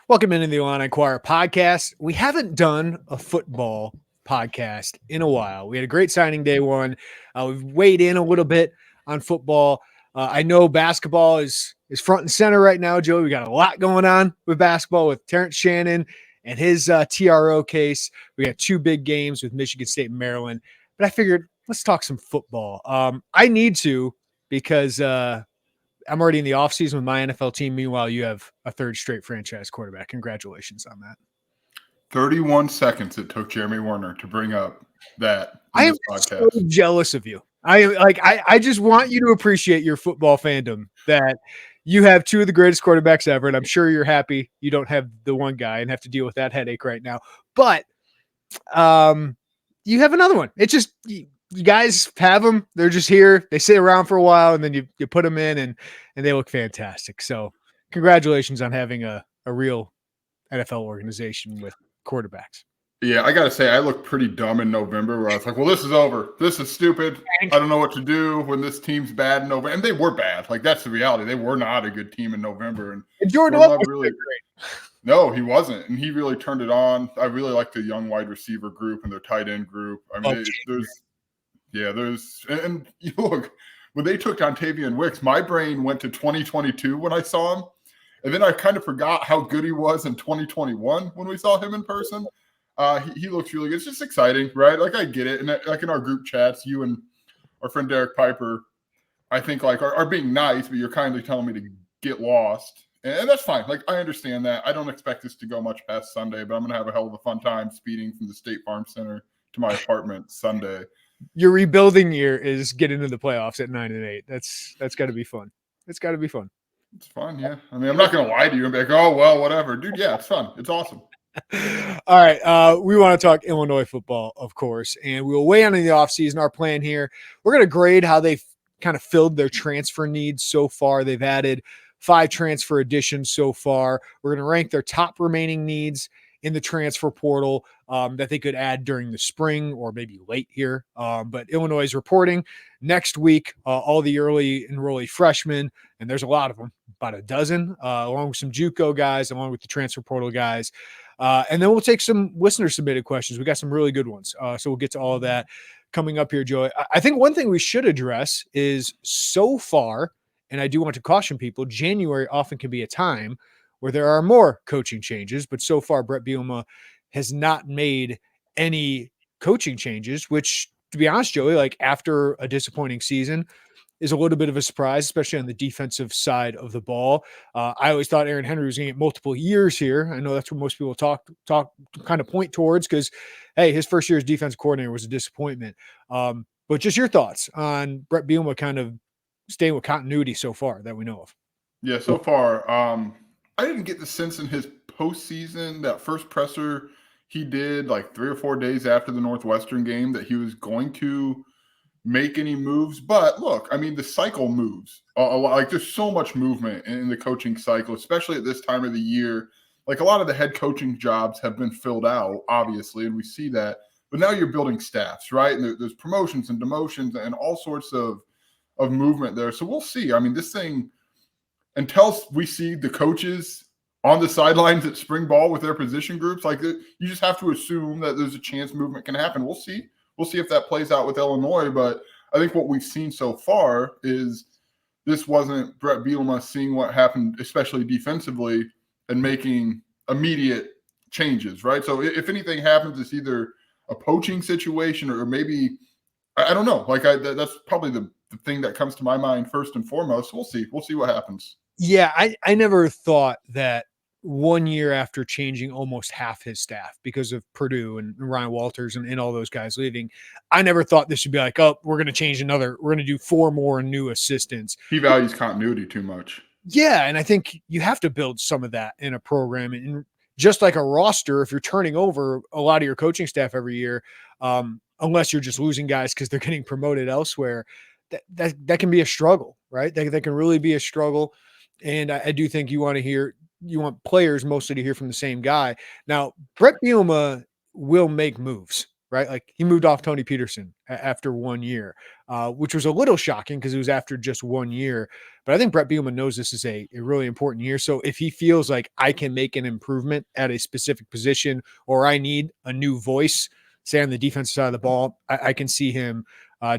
Welcome into the Illini Inquirer Podcast. We haven't done a football podcast in a while. We had a great signing day one. We've weighed in a little bit on football. I know basketball is front and center right now, Joey. We got a lot going on with basketball with Terrence Shannon and his TRO case. We got two big games with Michigan State and Maryland. But I figured let's talk some football. I need to because I'm already in the offseason with my NFL team. Meanwhile, you have a third straight franchise quarterback. Congratulations on that. 31 seconds it took Jeremy Werner to bring up that. I am so jealous of you. I just want you to appreciate your football fandom, that you have two of the greatest quarterbacks ever, and I'm sure you're happy you don't have the one guy and have to deal with that headache right now. But you have another one. It's just you guys have them. They're just here. They sit around for a while, and then you put them in, and they look fantastic. So congratulations on having a real NFL organization with quarterbacks. Yeah, I got to say, I looked pretty dumb in November where I was like, well, this is over. This is stupid. I don't know what to do when this team's bad in November. And they were bad. Like, that's the reality. They were not a good team in November. And Jordan Love was really great. No, he wasn't. And he really turned it on. I really like the young wide receiver group and their tight end group. I mean, and you look, when they took Dontavian Wicks, my brain went to 2022 when I saw him. And then I kind of forgot how good he was in 2021 when we saw him in person. He looks really good. It's just exciting, right? Like, I get it. And like in our group chats, you and our friend Derek Piper, I think like are being nice, but you're kindly telling me to get lost. And that's fine. Like, I understand that. I don't expect this to go much past Sunday, but I'm going to have a hell of a fun time speeding from the State Farm Center to my apartment Sunday. Your rebuilding year is getting into the playoffs at 9-8. That's got to be fun. It's got to be fun. It's fun, yeah. I mean, I'm not going to lie to you and be like, oh, well, whatever. Dude, yeah, it's fun. It's awesome. All right. We want to talk Illinois football, of course, and we'll weigh in the offseason. Our plan here, we're going to grade how they've kind of filled their transfer needs so far. They've added 5 transfer additions so far. We're going to rank their top remaining needs in the transfer portal that they could add during the spring or maybe late here. But Illinois is reporting next week all the early enrollee freshmen, and there's a lot of them, about a dozen, along with some JUCO guys, along with the transfer portal guys. And then we'll take some listener-submitted questions. We got some really good ones. So we'll get to all of that coming up here, Joey. I think one thing we should address is so far, and I do want to caution people, January often can be a time where there are more coaching changes, but so far Brett Bielema has not made any coaching changes, which, to be honest, Joey, like after a disappointing season, is a little bit of a surprise, especially on the defensive side of the ball. I always thought Aaron Henry was going to get multiple years here. I know that's what most people talk kind of point towards because, hey, his first year as defensive coordinator was a disappointment. But just your thoughts on Brett Bielema kind of staying with continuity so far that we know of. Yeah, so far, I didn't get the sense in his postseason, that first presser he did like 3 or 4 days after the Northwestern game, that he was going to make any moves. But look, I mean, the cycle moves a lot. Like, there's so much movement in the coaching cycle, especially at this time of the year. Like, a lot of the head coaching jobs have been filled out, obviously, and we see that. But now you're building staffs, right? And there's promotions and demotions and all sorts of movement there. So we'll see. I mean, this thing, until we see the coaches on the sidelines at spring ball with their position groups, like, you just have to assume that there's a chance movement can happen. We'll see. We'll see if that plays out with Illinois, but I think what we've seen so far is this wasn't Brett Bielema seeing what happened, especially defensively, and making immediate changes, right? So if anything happens, it's either a poaching situation or maybe, I don't know. Like, that's probably the thing that comes to my mind first and foremost. We'll see. We'll see what happens. Yeah, I never thought that 1 year after changing almost half his staff because of Purdue and Ryan Walters and all those guys leaving, I never thought this would be like, oh, we're going to change we're going to do 4 more new assistants. He values continuity too much. Yeah, and I think you have to build some of that in a program. And just like a roster, if you're turning over a lot of your coaching staff every year, unless you're just losing guys because they're getting promoted elsewhere, that can be a struggle, right? That can really be a struggle. And I do think you want players mostly to hear from the same guy. Now, Brett Bielema will make moves, right? Like he moved off Tony Peterson after 1 year, which was a little shocking because it was after just 1 year. But I think Brett Bielema knows this is a really important year. So if he feels like I can make an improvement at a specific position or I need a new voice, say on the defensive side of the ball, I can see him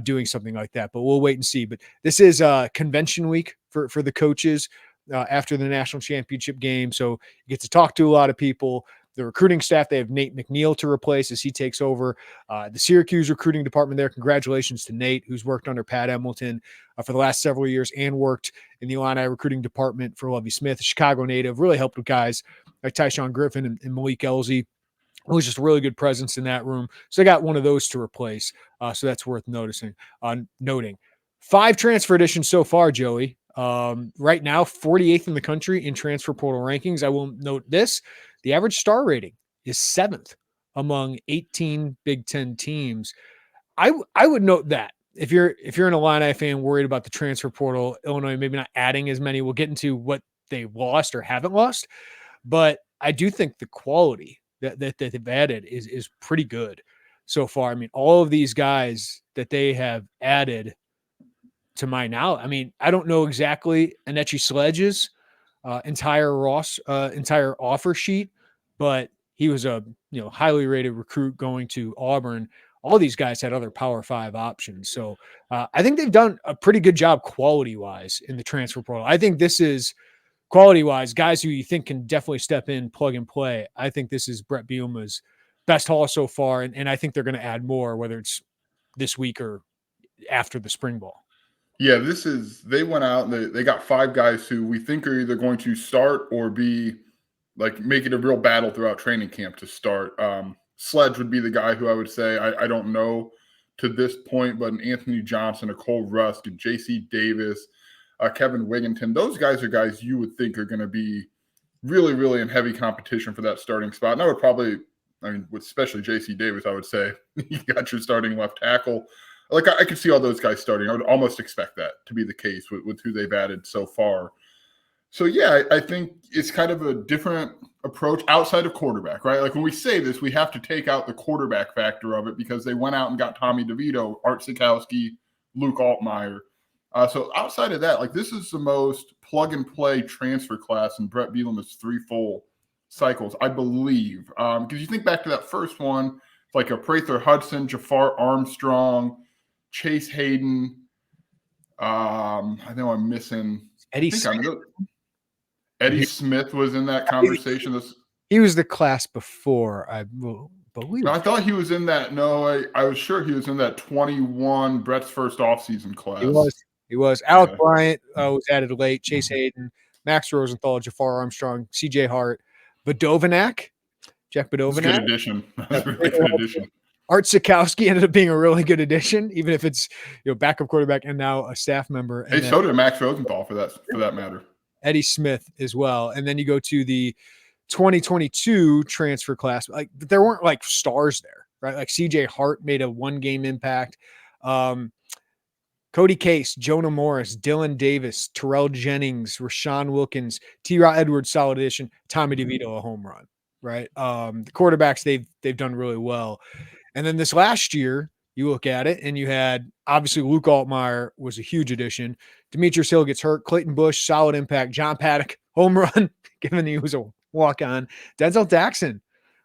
doing something like that. But we'll wait and see. But this is convention week for the coaches after the national championship game. So you get to talk to a lot of people. The recruiting staff, they have Nate McNeil to replace as he takes over the Syracuse recruiting department there. Congratulations to Nate, who's worked under Pat Hamilton for the last several years and worked in the Illini recruiting department for Lovie Smith, a Chicago native, really helped with guys like Tyshawn Griffin and Malik Elzy. It was just a really good presence in that room. So they got one of those to replace. So that's worth noting. 5 transfer additions so far, Joey. Right now, 48th in the country in transfer portal rankings. I will note this. The average star rating is 7th among 18 Big Ten teams. I would note that if you're an Illini fan worried about the transfer portal, Illinois maybe not adding as many, we'll get into what they lost or haven't lost. But I do think the quality that they've added is pretty good so far. I mean, all of these guys that they have added to my now, I mean, I don't know exactly Anechi Sledge's entire offer sheet, but he was a highly rated recruit going to Auburn. All these guys had other Power 5 options. So I think they've done a pretty good job quality-wise in the transfer portal. I think this is quality-wise, guys who you think can definitely step in, plug and play. I think this is Brett Bielema's best haul so far, and I think they're going to add more, whether it's this week or after the spring ball. Yeah, they went out and they got 5 guys who we think are either going to start or be like make it a real battle throughout training camp to start. Sledge would be the guy who I would say I don't know to this point, but an Anthony Johnson, a Cole Rusk, and J.C. Davis, Kevin Wigginton, those guys are guys you would think are going to be really, really in heavy competition for that starting spot. And I would probably, especially J.C. Davis, I would say you got your starting left tackle. Like I could see all those guys starting. I would almost expect that to be the case with who they've added so far. So, yeah, I think it's kind of a different approach outside of quarterback, right? Like when we say this, we have to take out the quarterback factor of it because they went out and got Tommy DeVito, Art Sikowski, Luke Altmaier. So outside of that, like this is the most plug-and-play transfer class in Brett Bielema's 3 full cycles, I believe. Because you think back to that first one, it's like a Prather Hudson, Jafar Armstrong, Chase Hayden. I know I'm missing Eddie Smith. Eddie Smith was in that conversation. He was the class before, I believe. No, I thought he was in that. No, I was sure he was in that 21 Brett's first offseason class. He was. Alec Bryant was added late. Chase Hayden, Max Rosenthal, Jafar Armstrong, C.J. Hart, Jack Badovinac. That's a good addition. That's a really good addition. Art Sikowski ended up being a really good addition, even if it's backup quarterback and now a staff member. Hey, so did Max Rosenthal for that matter. Eddie Smith as well. And then you go to the 2022 transfer class. Like there weren't like stars there, right? Like C.J. Hart made a 1-game impact. Cody Case, Jonah Morris, Dylan Davis, Terrell Jennings, Rashawn Wilkins, T-Rod Edwards, solid addition, Tommy DeVito, a home run, right? The quarterbacks, they've done really well. And then this last year, you look at it, and you had, obviously, Luke Altmaier was a huge addition. Demetrius Hill gets hurt. Clayton Bush, solid impact. John Paddock, home run, given he was a walk-on. Denzel Jackson,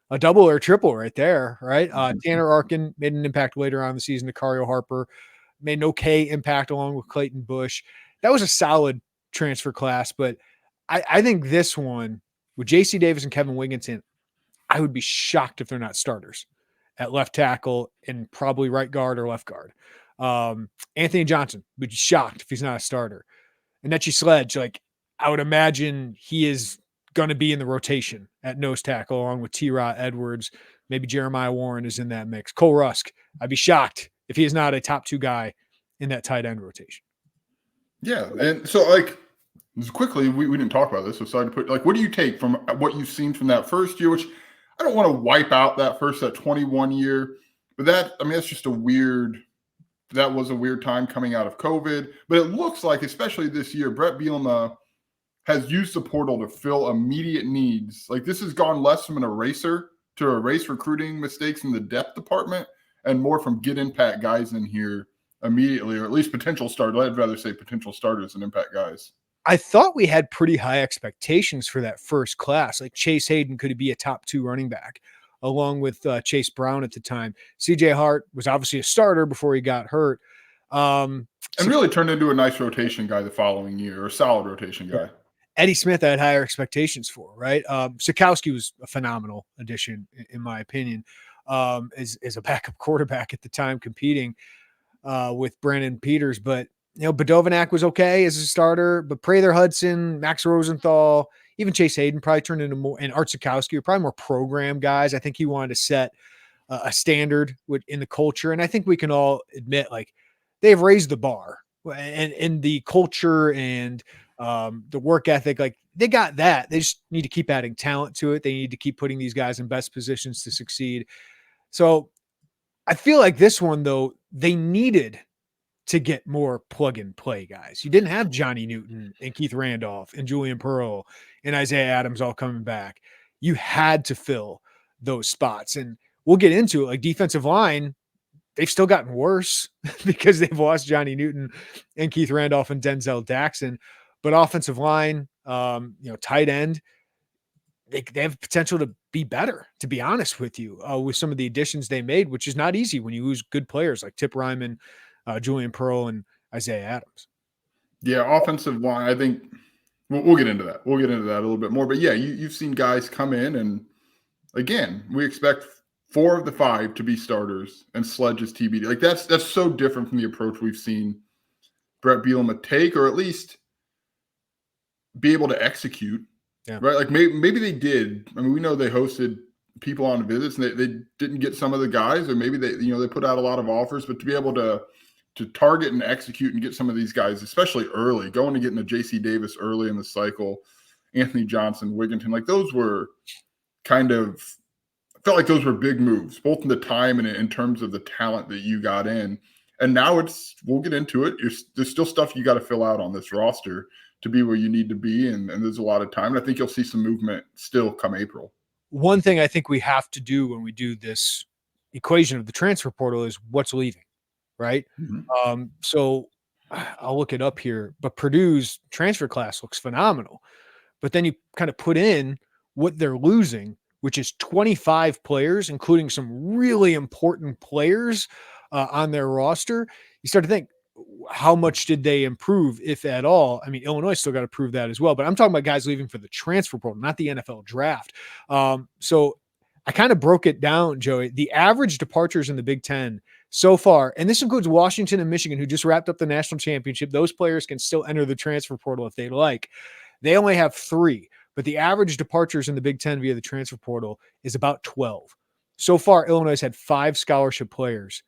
a double or a triple right there, right? Tanner Arkin made an impact later on in the season. Nicario Harper made an okay impact along with Clayton Bush. That was a solid transfer class, but I think this one, with J.C. Davis and Kevin Wigginton, I would be shocked if they're not starters at left tackle and probably right guard or left guard. Anthony Johnson would be shocked if he's not a starter. And Anechi Sledge, like I would imagine he is going to be in the rotation at nose tackle along with T-Rod Edwards. Maybe Jeremiah Warren is in that mix. Cole Rusk, I'd be shocked if he is not a top 2 guy in that tight end rotation. Yeah. And so like quickly, we didn't talk about this. So sorry to put, like, what do you take from what you've seen from that first year, which I don't want to wipe out that 21 year, but that's just that was a weird time coming out of COVID, but it looks like, especially this year, Brett Bielema has used the portal to fill immediate needs. Like this has gone less from an eraser to erase recruiting mistakes in the depth department and more from get impact guys in here immediately, or at least potential starters. I'd rather say potential starters than impact guys. I thought we had pretty high expectations for that first class. Like Chase Hayden could be a top 2 running back along with Chase Brown at the time. CJ Hart was obviously a starter before he got hurt. And really turned into a nice rotation guy the following year, or a solid rotation guy. Eddie Smith, I had higher expectations for, right? Sikowski was a phenomenal addition, in my opinion, as a backup quarterback at the time, competing with Brandon Peters. But, Badovinac was okay as a starter, but Prather Hudson, Max Rosenthal, even Chase Hayden probably turned into more, and Art Sikowski were probably more program guys. I think he wanted to set a standard in the culture. And I think we can all admit, like, they've raised the bar and the culture and the work ethic, like they got that. They just need to keep adding talent to it. They need to keep putting these guys in best positions to succeed. So I feel like this one, though, they needed to get more plug and play guys. You didn't have Johnny Newton and Keith Randolph and Julian Pearl and Isaiah Adams all coming back. You had to fill those spots. And we'll get into it. Like defensive line, they've still gotten worse because they've lost Johnny Newton and Keith Randolph and Denzel Daxon. But offensive line, tight end, they have potential to be better, to be honest with you, with some of the additions they made, which is not easy when you lose good players like Tip Ryman, Julian Pearl, and Isaiah Adams. Yeah, offensive line, I think we'll get into that. We'll get into that a little bit more. But yeah, you've seen guys come in, and again, we expect 4 of the 5 to be starters and Sledge is TBD. Like that's so different from the approach we've seen Brett Bielema take, or at least be able to execute. Yeah. Right? Like maybe they did. I mean, we know they hosted people on visits and they didn't get some of the guys, or maybe they put out a lot of offers, but to be able to target and execute and get some of these guys, especially early, going to getting a JC Davis early in the cycle, Anthony Johnson, Wigginton, like those were kind of, I felt like those were big moves, both in the time and in terms of the talent that you got in. And now we'll get into it. There's still stuff you got to fill out on this roster to be where you need to be. And there's a lot of time. And I think you'll see some movement still come April. One thing I think we have to do when we do this equation of the transfer portal is what's leaving, right? Mm-hmm. So I'll look it up here, but Purdue's transfer class looks phenomenal. But then you kind of put in what they're losing, which is 25 players, including some really important players on their roster. You start to think, how much did they improve, if at all? I mean, Illinois still got to prove that as well, but I'm talking about guys leaving for the transfer portal, not the NFL draft. So I kind of broke it down, Joey. The average departures in the Big Ten so far, and this includes Washington and Michigan, who just wrapped up the national championship. Those players can still enter the transfer portal if they like. They only have 3, but the average departures in the Big Ten via the transfer portal is about 12. So far, Illinois has had 5 scholarship players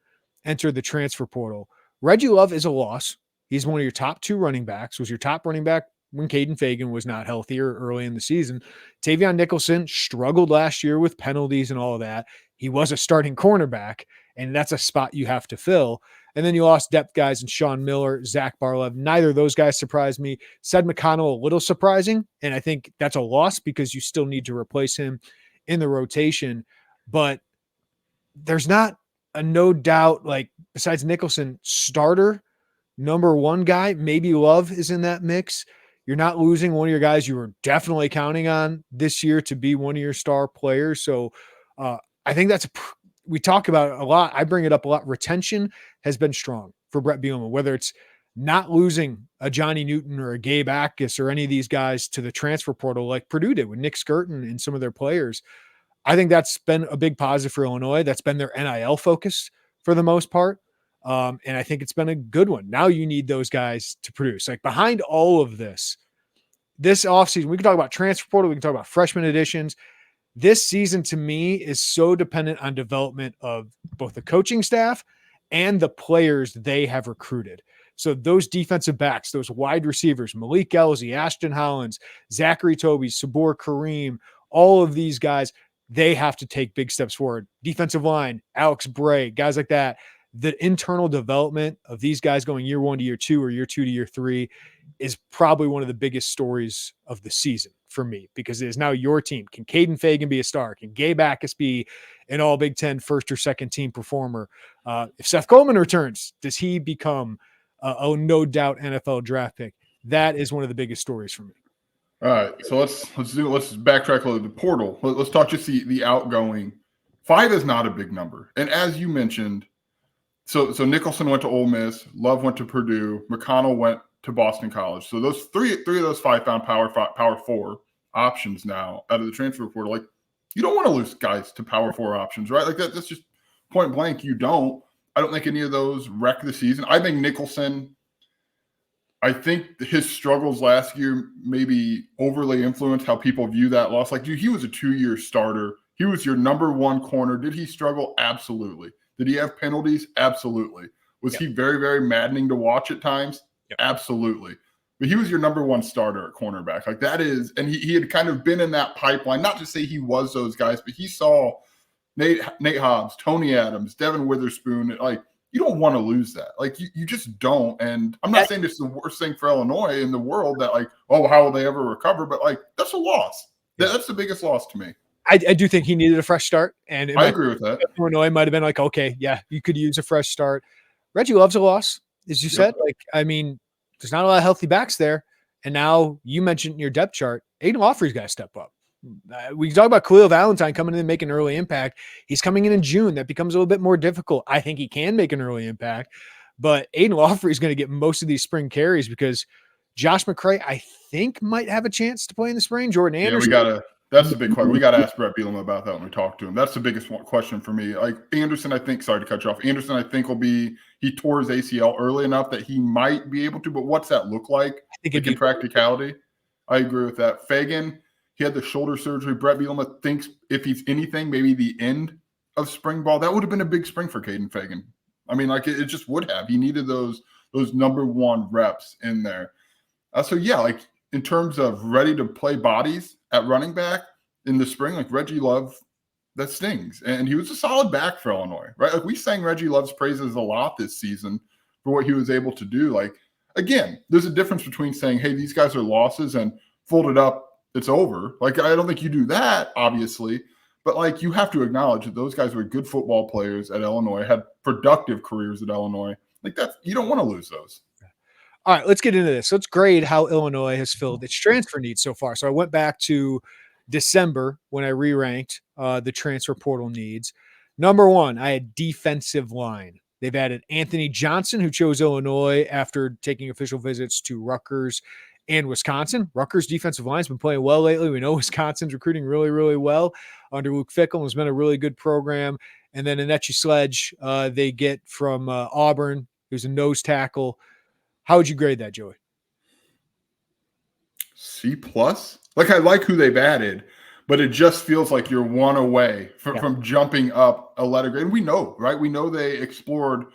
enter the transfer portal. Reggie Love is a loss. He's one of your top 2 running backs, was your top running back when Caden Fagan was not healthier early in the season. Tavion Nicholson struggled last year with penalties and all of that. He was a starting cornerback, and that's a spot you have to fill. And then you lost depth guys in Sean Miller, Zach Barlev. Neither of those guys surprised me. Said McConnell, a little surprising, and I think that's a loss because you still need to replace him in the rotation. But there's not a no doubt, like, besides Nicholson, starter, number 1 guy. Maybe Love is in that mix. You're not losing one of your guys you were definitely counting on this year to be one of your star players. So I think we talk about it a lot. I bring it up a lot. Retention has been strong for Brett Bielema, whether it's not losing a Johnny Newton or a Gabe Akis or any of these guys to the transfer portal like Purdue did with Nick Skirton and some of their players. I think that's been a big positive for Illinois. That's been their NIL focus for the most part. And I think it's been a good one. Now you need those guys to produce. Like, behind all of this offseason, we can talk about transfer portal, we can talk about freshman additions. This season, to me, is so dependent on development of both the coaching staff and the players they have recruited. So those defensive backs, those wide receivers, Malik Elzy, Ashton Hollins, Zachary Toby, Sabor Kareem, all of these guys, they have to take big steps forward. Defensive line, Alex Bray, guys like that. The internal development of these guys going year 1 to year 2 or year 2 to year 3 is probably one of the biggest stories of the season for me, because it is now your team. Can Caden Fagan be a star? Can Gabe Akis be an all Big Ten first or second team performer. If Seth Coleman returns, does he become a no doubt NFL draft pick? That is one of the biggest stories for me. All right, so let's backtrack a little. The portal. Let's talk just the outgoing. 5 is not a big number, and as you mentioned, so Nicholson went to Ole Miss, Love went to Purdue, McConnell went to Boston College. So those three of those 5 found Power 4 options now out of the transfer portal. Like, you don't want to lose guys to Power 4 options, right? Like that's just point blank. You don't. I don't think any of those wreck the season. I think Nicholson. I think his struggles last year maybe overly influenced how people view that loss. Like, dude, he was a 2-year starter. He was your number 1 corner. Did he struggle? Absolutely. Did he have penalties? Absolutely. Was he very, very maddening to watch at times? Absolutely. But he was your number 1 starter at cornerback. Like, that is, and he had kind of been in that pipeline. Not to say he was those guys, but he saw Nate Hobbs, Tony Adams, Devin Witherspoon. Like, you don't want to lose that. Like, you just don't. And I'm not saying this is the worst thing for Illinois in the world that, like, oh, how will they ever recover? But, like, that's a loss. That's the biggest loss to me. I do think he needed a fresh start. And I agree with that. Illinois might have been like, okay, yeah, you could use a fresh start. Reggie Love's a loss, as you said. Like, I mean, there's not a lot of healthy backs there. And now you mentioned in your depth chart, Aiden Lawfrey's got to step up. We can talk about Khalil Valentine coming in and making an early impact. He's coming in June. That becomes a little bit more difficult. I think he can make an early impact, but Aiden Lawfrey is going to get most of these spring carries because Josh McCray, I think, might have a chance to play in the spring. Jordan Anderson. That's the big question. We got to ask Brett Bielema about that when we talk to him. That's the biggest question for me. Like, Anderson, I think, sorry to cut you off. Anderson, I think he tore his ACL early enough that he might be able to, but what's that look like? I think in practicality. I agree with that. Fagan, he had the shoulder surgery. Brett Bielema thinks if he's anything, maybe the end of spring ball. That would have been a big spring for Caden Fagan. I mean, like, it just would have. He needed those number 1 reps in there. So, yeah, like, in terms of ready to play bodies at running back in the spring, like Reggie Love, that stings. And he was a solid back for Illinois, right? Like, we sang Reggie Love's praises a lot this season for what he was able to do. Like, again, there's a difference between saying, hey, these guys are losses and fold it up, it's over. Like, I don't think you do that, obviously. But, like, you have to acknowledge that those guys were good football players at Illinois, had productive careers at Illinois. Like, you don't want to lose those. All right, let's get into this. Let's grade how Illinois has filled its transfer needs so far. So I went back to December when I re-ranked the transfer portal needs. Number 1, I had defensive line. They've added Anthony Johnson, who chose Illinois after taking official visits to Rutgers and Wisconsin. Rutgers' defensive line has been playing well lately. We know Wisconsin's recruiting really, really well under Luke Fickell. It's been a really good program. And then Anechi Sledge they get from Auburn, who's a nose tackle. How would you grade that, Joey? C+. Like, I like who they've added, but it just feels like you're 1 away from jumping up a letter grade. And we know, right? We know they explored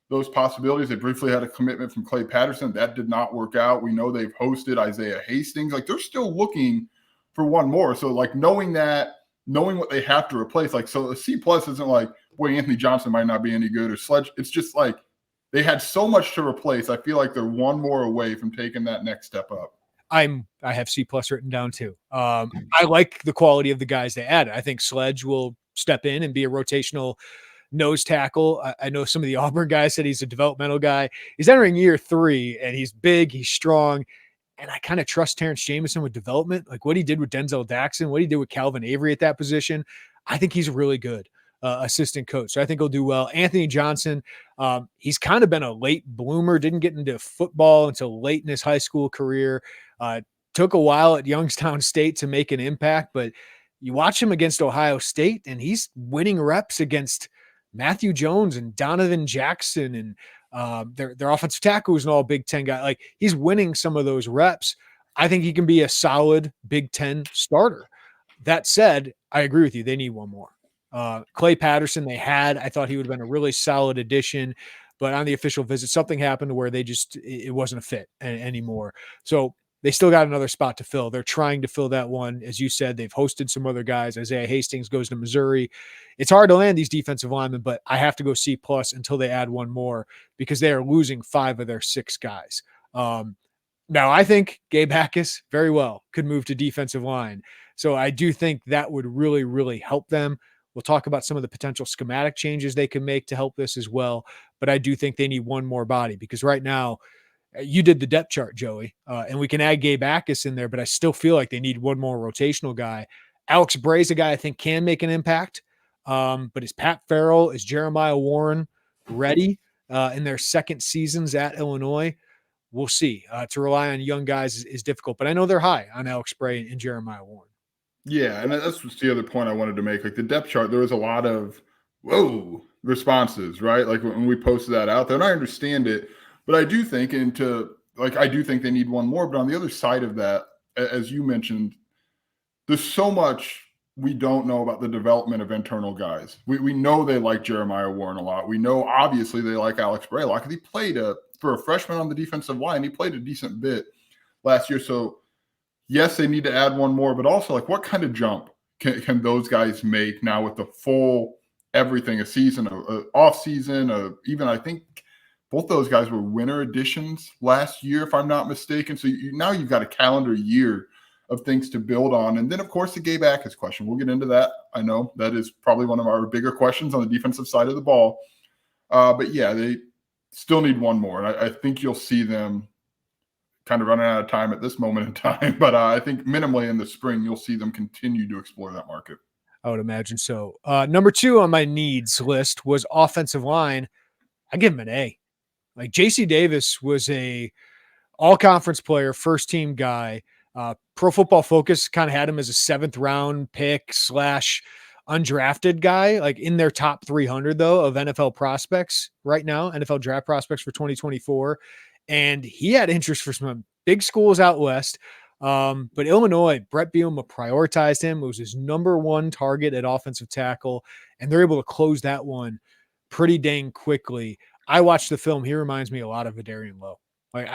those possibilities. They briefly had a commitment from Clay Patterson. That did not work out. We know they've hosted Isaiah Hastings. Like, they're still looking for 1 more. So, like, knowing what they have to replace, like, so a C+ isn't like, boy, Anthony Johnson might not be any good, or Sledge. It's just like, they had so much to replace. I feel like they're 1 more away from taking that next step up. I have C+ written down too. I like the quality of the guys they added. I think Sledge will step in and be a rotational nose tackle. I know some of the Auburn guys said he's a developmental guy. He's entering year 3, and he's big, he's strong, and I kind of trust Terrence Jamison with development. Like, what he did with Denzel Daxon, what he did with Calvin Avery at that position, I think he's really good. Assistant coach. So I think he'll do well. Anthony Johnson, he's kind of been a late bloomer, didn't get into football until late in his high school career. Took a while at Youngstown State to make an impact, but you watch him against Ohio State and he's winning reps against Matthew Jones and Donovan Jackson and their offensive tackle who's an all Big Ten guy. Like, he's winning some of those reps. I think he can be a solid Big Ten starter. That said, I agree with you. They need 1 more. Clay Patterson I thought he would have been a really solid addition, but on the official visit, something happened where it wasn't a fit anymore. So they still got another spot to fill. They're trying to fill that one. As you said, they've hosted some other guys. Isaiah Hastings goes to Missouri. It's hard to land these defensive linemen, but I have to go C+ until they add 1 more because they are losing 5 of their 6 guys. Now I think Gabe Hackus very well could move to defensive line. So I do think that would really, really help them. We'll talk about some of the potential schematic changes they can make to help this as well. But I do think they need one more body, because right now, you did the depth chart, Joey, and we can add Gabe Backus in there, but I still feel like they need one more rotational guy. Alex Bray's a guy I think can make an impact. But is Pat Farrell, is Jeremiah Warren ready in their second seasons at Illinois? We'll see. To rely on young guys is difficult, but I know they're high on Alex Bray and Jeremiah Warren. Yeah, and that's the other point I wanted to make. Like the depth chart, there was a lot of whoa responses, right? Like when we posted that out there, and I understand it, but I do think I do think they need one more. But on the other side of that, as you mentioned, there's so much we don't know about the development of internal guys. We know they like Jeremiah Warren a lot. We know obviously they like Alex Bray a lot, because he played for a freshman on the defensive line. He played a decent bit last year. So yes, they need to add one more, but also like what kind of jump can those guys make now with the full everything, a season, a off season, even I think both those guys were winter additions last year, if I'm not mistaken. So now you've got a calendar year of things to build on. And then, of course, the Gabe Backus question. We'll get into that. I know that is probably one of our bigger questions on the defensive side of the ball. But yeah, they still need one more. And I think you'll see them kind of running out of time at this moment in time. But I think minimally in the spring, you'll see them continue to explore that market. I would imagine so. Number 2 on my needs list was offensive line. I give him an A. Like JC Davis was a all-conference player, first-team guy. Pro Football Focus kind of had him as a 7th round pick / undrafted guy, like in their top 300 though of NFL prospects right now, NFL draft prospects for 2024. And he had interest for some big schools out west. But Illinois, Brett Bielema prioritized him. It was his number 1 target at offensive tackle, and they're able to close that one pretty dang quickly. I watched the film. He reminds me a lot of Vidarian Lowe. Like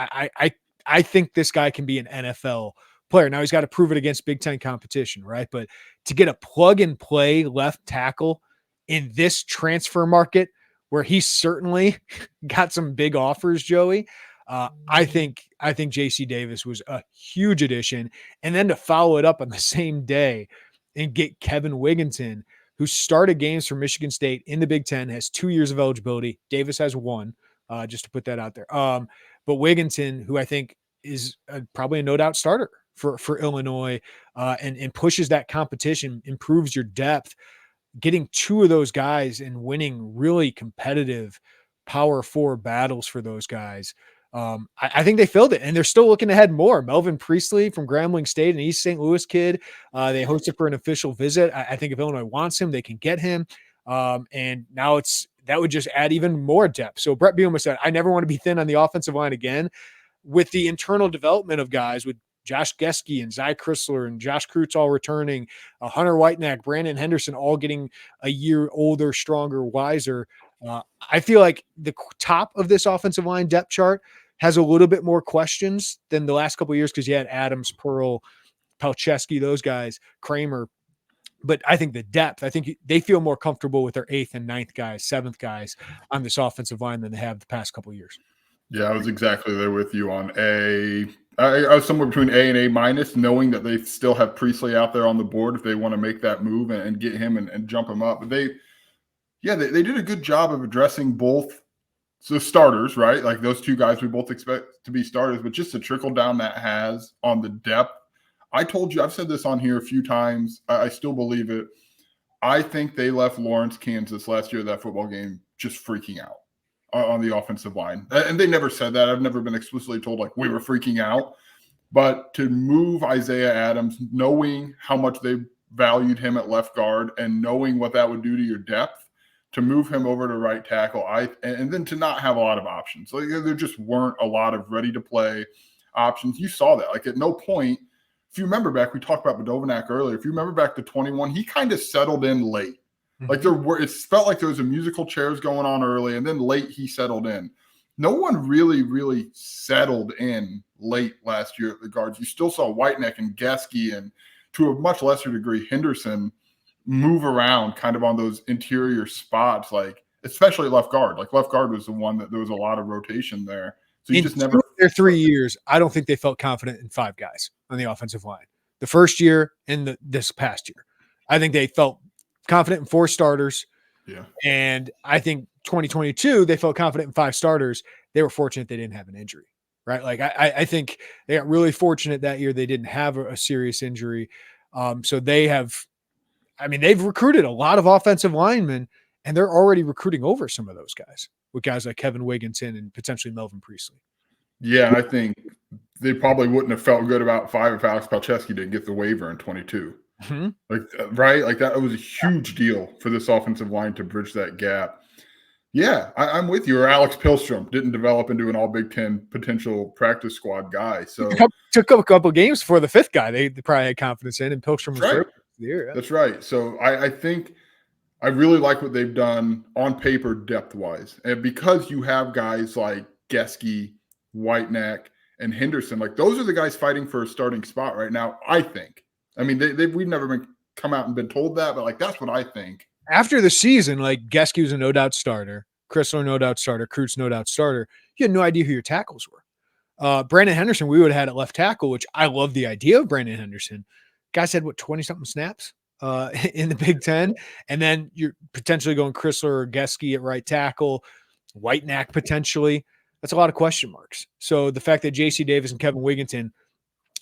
I think this guy can be an NFL player. Now he's got to prove it against Big Ten competition, right? But to get a plug and play left tackle in this transfer market where he certainly got some big offers, Joey, I think JC Davis was a huge addition. And then to follow it up on the same day and get Kevin Wigginton, who started games for Michigan State in the Big Ten, has 2 years of eligibility. Davis has 1, just to put that out there. But Wigginton, who I think is probably a no doubt starter for Illinois, and pushes that competition, improves your depth. Getting 2 of those guys and winning really competitive Power 4 battles for those guys. I think they filled it, and they're still looking ahead more. Melvin Priestley from Grambling State, an East St. Louis kid. They hosted for an official visit. I think if Illinois wants him, they can get him. And now that would just add even more depth. So Brett Bielema said, I never want to be thin on the offensive line again. With the internal development of guys, with Josh Geske and Zy Chrysler and Josh Kreutz all returning, Hunter Whitenack, Brandon Henderson all getting a year older, stronger, wiser. I feel like the top of this offensive line depth chart has a little bit more questions than the last couple of years, because you had Adams, Pearl, Palczewski, those guys, Kramer. But I think the depth, I think they feel more comfortable with their 8th and 9th guys, 7th guys on this offensive line than they have the past couple of years. Yeah, I was exactly there with you on A. I was somewhere between A and A minus, knowing that they still have Priestley out there on the board if they want to make that move and get him and jump him up. But they did a good job of addressing both the starters, right? Like those 2 guys we both expect to be starters, but just the trickle down that has on the depth. I told you, I've said this on here a few times. I still believe it. I think they left Lawrence, Kansas last year at that football game just freaking out on the offensive line. And they never said that. I've never been explicitly told like we were freaking out. But to move Isaiah Adams, knowing how much they valued him at left guard and knowing what that would do to your depth, to move him over to right tackle, and then to not have a lot of options. Like there just weren't a lot of ready-to-play options. You saw that. Like at no point, if you remember back, we talked about Badovinac earlier. If you remember back to 21, he kind of settled in late. Like it felt like there was a musical chairs going on early, and then late he settled in. No one really, really settled in late last year at the guards. You still saw Whiteneck and Geske, and to a much lesser degree, Henderson move around kind of on those interior spots, like especially left guard. Like left guard was the one that there was a lot of rotation there. So you just never. Their 3 years, I don't think they felt confident in 5 guys on the offensive line. The first year and this past year, I think they felt confident in 4 starters. Yeah. And I think 2022, they felt confident in 5 starters. They were fortunate they didn't have an injury, right? Like I think they got really fortunate that year. They didn't have a serious injury. So they've recruited a lot of offensive linemen, and they're already recruiting over some of those guys with guys like Kevin Wigginton and potentially Melvin Priestley. Yeah, and I think they probably wouldn't have felt good about 5 if Alex Palczewski didn't get the waiver in 22. Mm-hmm. Right? Like that was a huge deal for this offensive line to bridge that gap. Yeah, I'm with you. Or Alex Pihlstrom didn't develop into an all Big Ten potential practice squad guy. So took a couple games for the 5th guy they probably had confidence in, and Pihlstrom was right. Year, yeah. That's right. So I think I really like what they've done on paper depth-wise. And because you have guys like Geske, Whitenack, and Henderson, like those are the guys fighting for a starting spot right now, I think. I mean, we've never come out and been told that, but like that's what I think. After the season, like Geske was a no doubt starter, Chrysler no doubt starter, Kreutz no doubt starter. You had no idea who your tackles were. Brandon Henderson, we would have had at left tackle, which I love the idea of Brandon Henderson. Guys had 20-something snaps in the Big Ten, and then you're potentially going Chrysler or Geske at right tackle, Whitenack potentially. That's a lot of question marks. So the fact that J.C. Davis and Kevin Wigginton,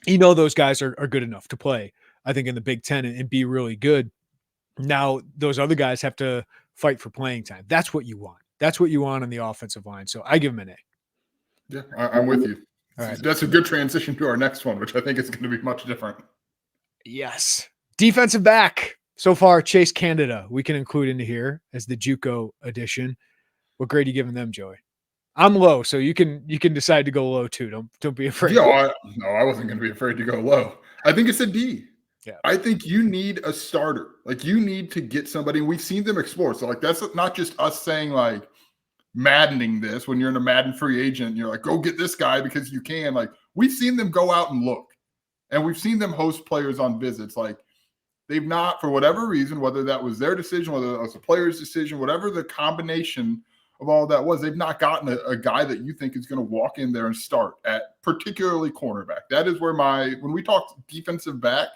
those guys are good enough to play, I think, in the Big Ten and be really good. Now, those other guys have to fight for playing time. That's what you want. That's what you want on the offensive line. So I give them an A. Yeah, I'm with you. All right. That's a good transition to our next one, which I think is going to be much different. Yes. Defensive back. So far, Chase Canada, we can include into here as the JUCO edition. What grade are you giving them, Joey? I'm low, so you can decide to go low too. Don't be afraid. No, I wasn't going to be afraid to go low. I think it's a D. Yeah. I think you need a starter. Like you need to get somebody. We've seen them explore. So like that's not just us saying like maddening this when you're in a Madden free agent and you're like, go get this guy because you can. Like we've seen them go out and look. And we've seen them host players on visits. Like they've not, for whatever reason, whether that was their decision, whether that was a player's decision, whatever the combination of all that was, they've not gotten a guy that you think is going to walk in there and start at particularly cornerback. That is where when we talk defensive back,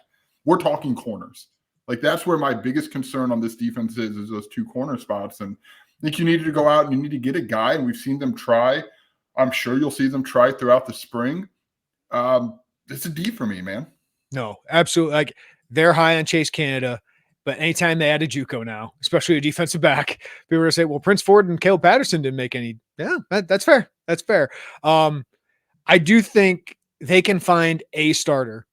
we're talking corners. Like that's where my biggest concern on this defense is those 2 corner spots. And I think you needed to go out and you need to get a guy, and we've seen them try. I'm sure you'll see them try throughout the spring. It's a D for me, man. No, absolutely. Like they're high on Chase Canada, but anytime they add a JUCO now, especially a defensive back, people are going to say, well, Prince Ford and Caleb Patterson didn't make any. Yeah, that's fair. That's fair. I do think they can find a starter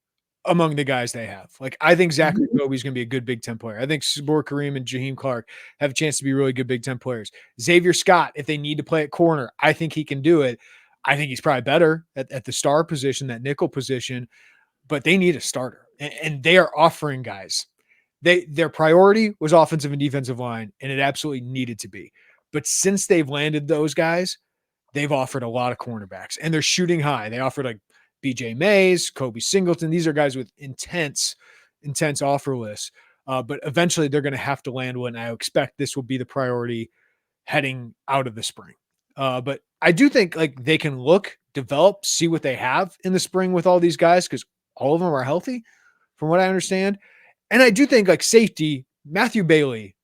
among the guys they have. Like I think Zachary Kobe's going to be a good Big Ten player. I think Sabor Kareem and Jaheim Clark have a chance to be really good Big Ten players. Xavier Scott, if they need to play at corner, I think he can do it. I think he's probably better at the star position, that nickel position, but they need a starter, and they are offering guys. Their priority was offensive and defensive line, and it absolutely needed to be. But since they've landed those guys, they've offered a lot of cornerbacks, and they're shooting high. They offered like BJ Mays, Kobe Singleton. These are guys with intense offer lists. But eventually they're going to have to land one. I expect this will be the priority heading out of the spring. But I do think like they can look, develop, see what they have in the spring with all these guys, because all of them are healthy from what I understand. And I do think like safety, Matthew Bailey,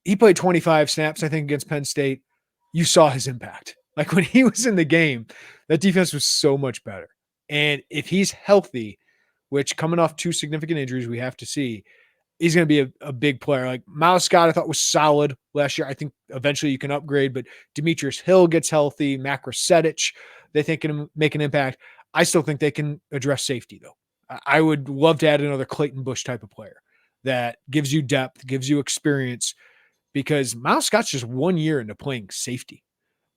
he played 25 snaps, I think, against Penn State. You saw his impact. Like when he was in the game, that defense was so much better. And if he's healthy, which coming off 2 significant injuries, we have to see, he's going to be a big player. Like Miles Scott, I thought was solid last year. I think eventually you can upgrade, but Demetrius Hill gets healthy. Makra Sedic, they think can make an impact. I still think they can address safety though. I would love to add another Clayton Bush type of player that gives you depth, gives you experience, because Miles Scott's just 1 year into playing safety.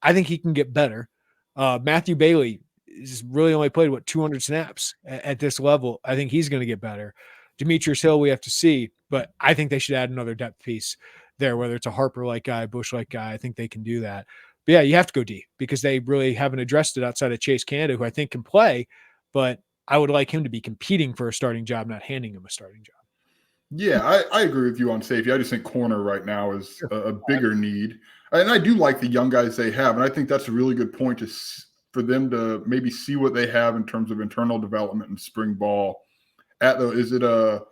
I think he can get better. Matthew Bailey is really only played 200 snaps at this level. I think he's going to get better. Demetrius Hill, we have to see, but I think they should add another depth piece there, whether it's a Harper-like guy, Bush-like guy. I think they can do that. But yeah, you have to go D because they really haven't addressed it outside of Chase Canada, who I think can play, but I would like him to be competing for a starting job, not handing him a starting job. Yeah, I agree with you on safety. I just think corner right now is a bigger need. And I do like the young guys they have. And I think that's a really good point for them to maybe see what they have in terms of internal development and spring ball. Is it a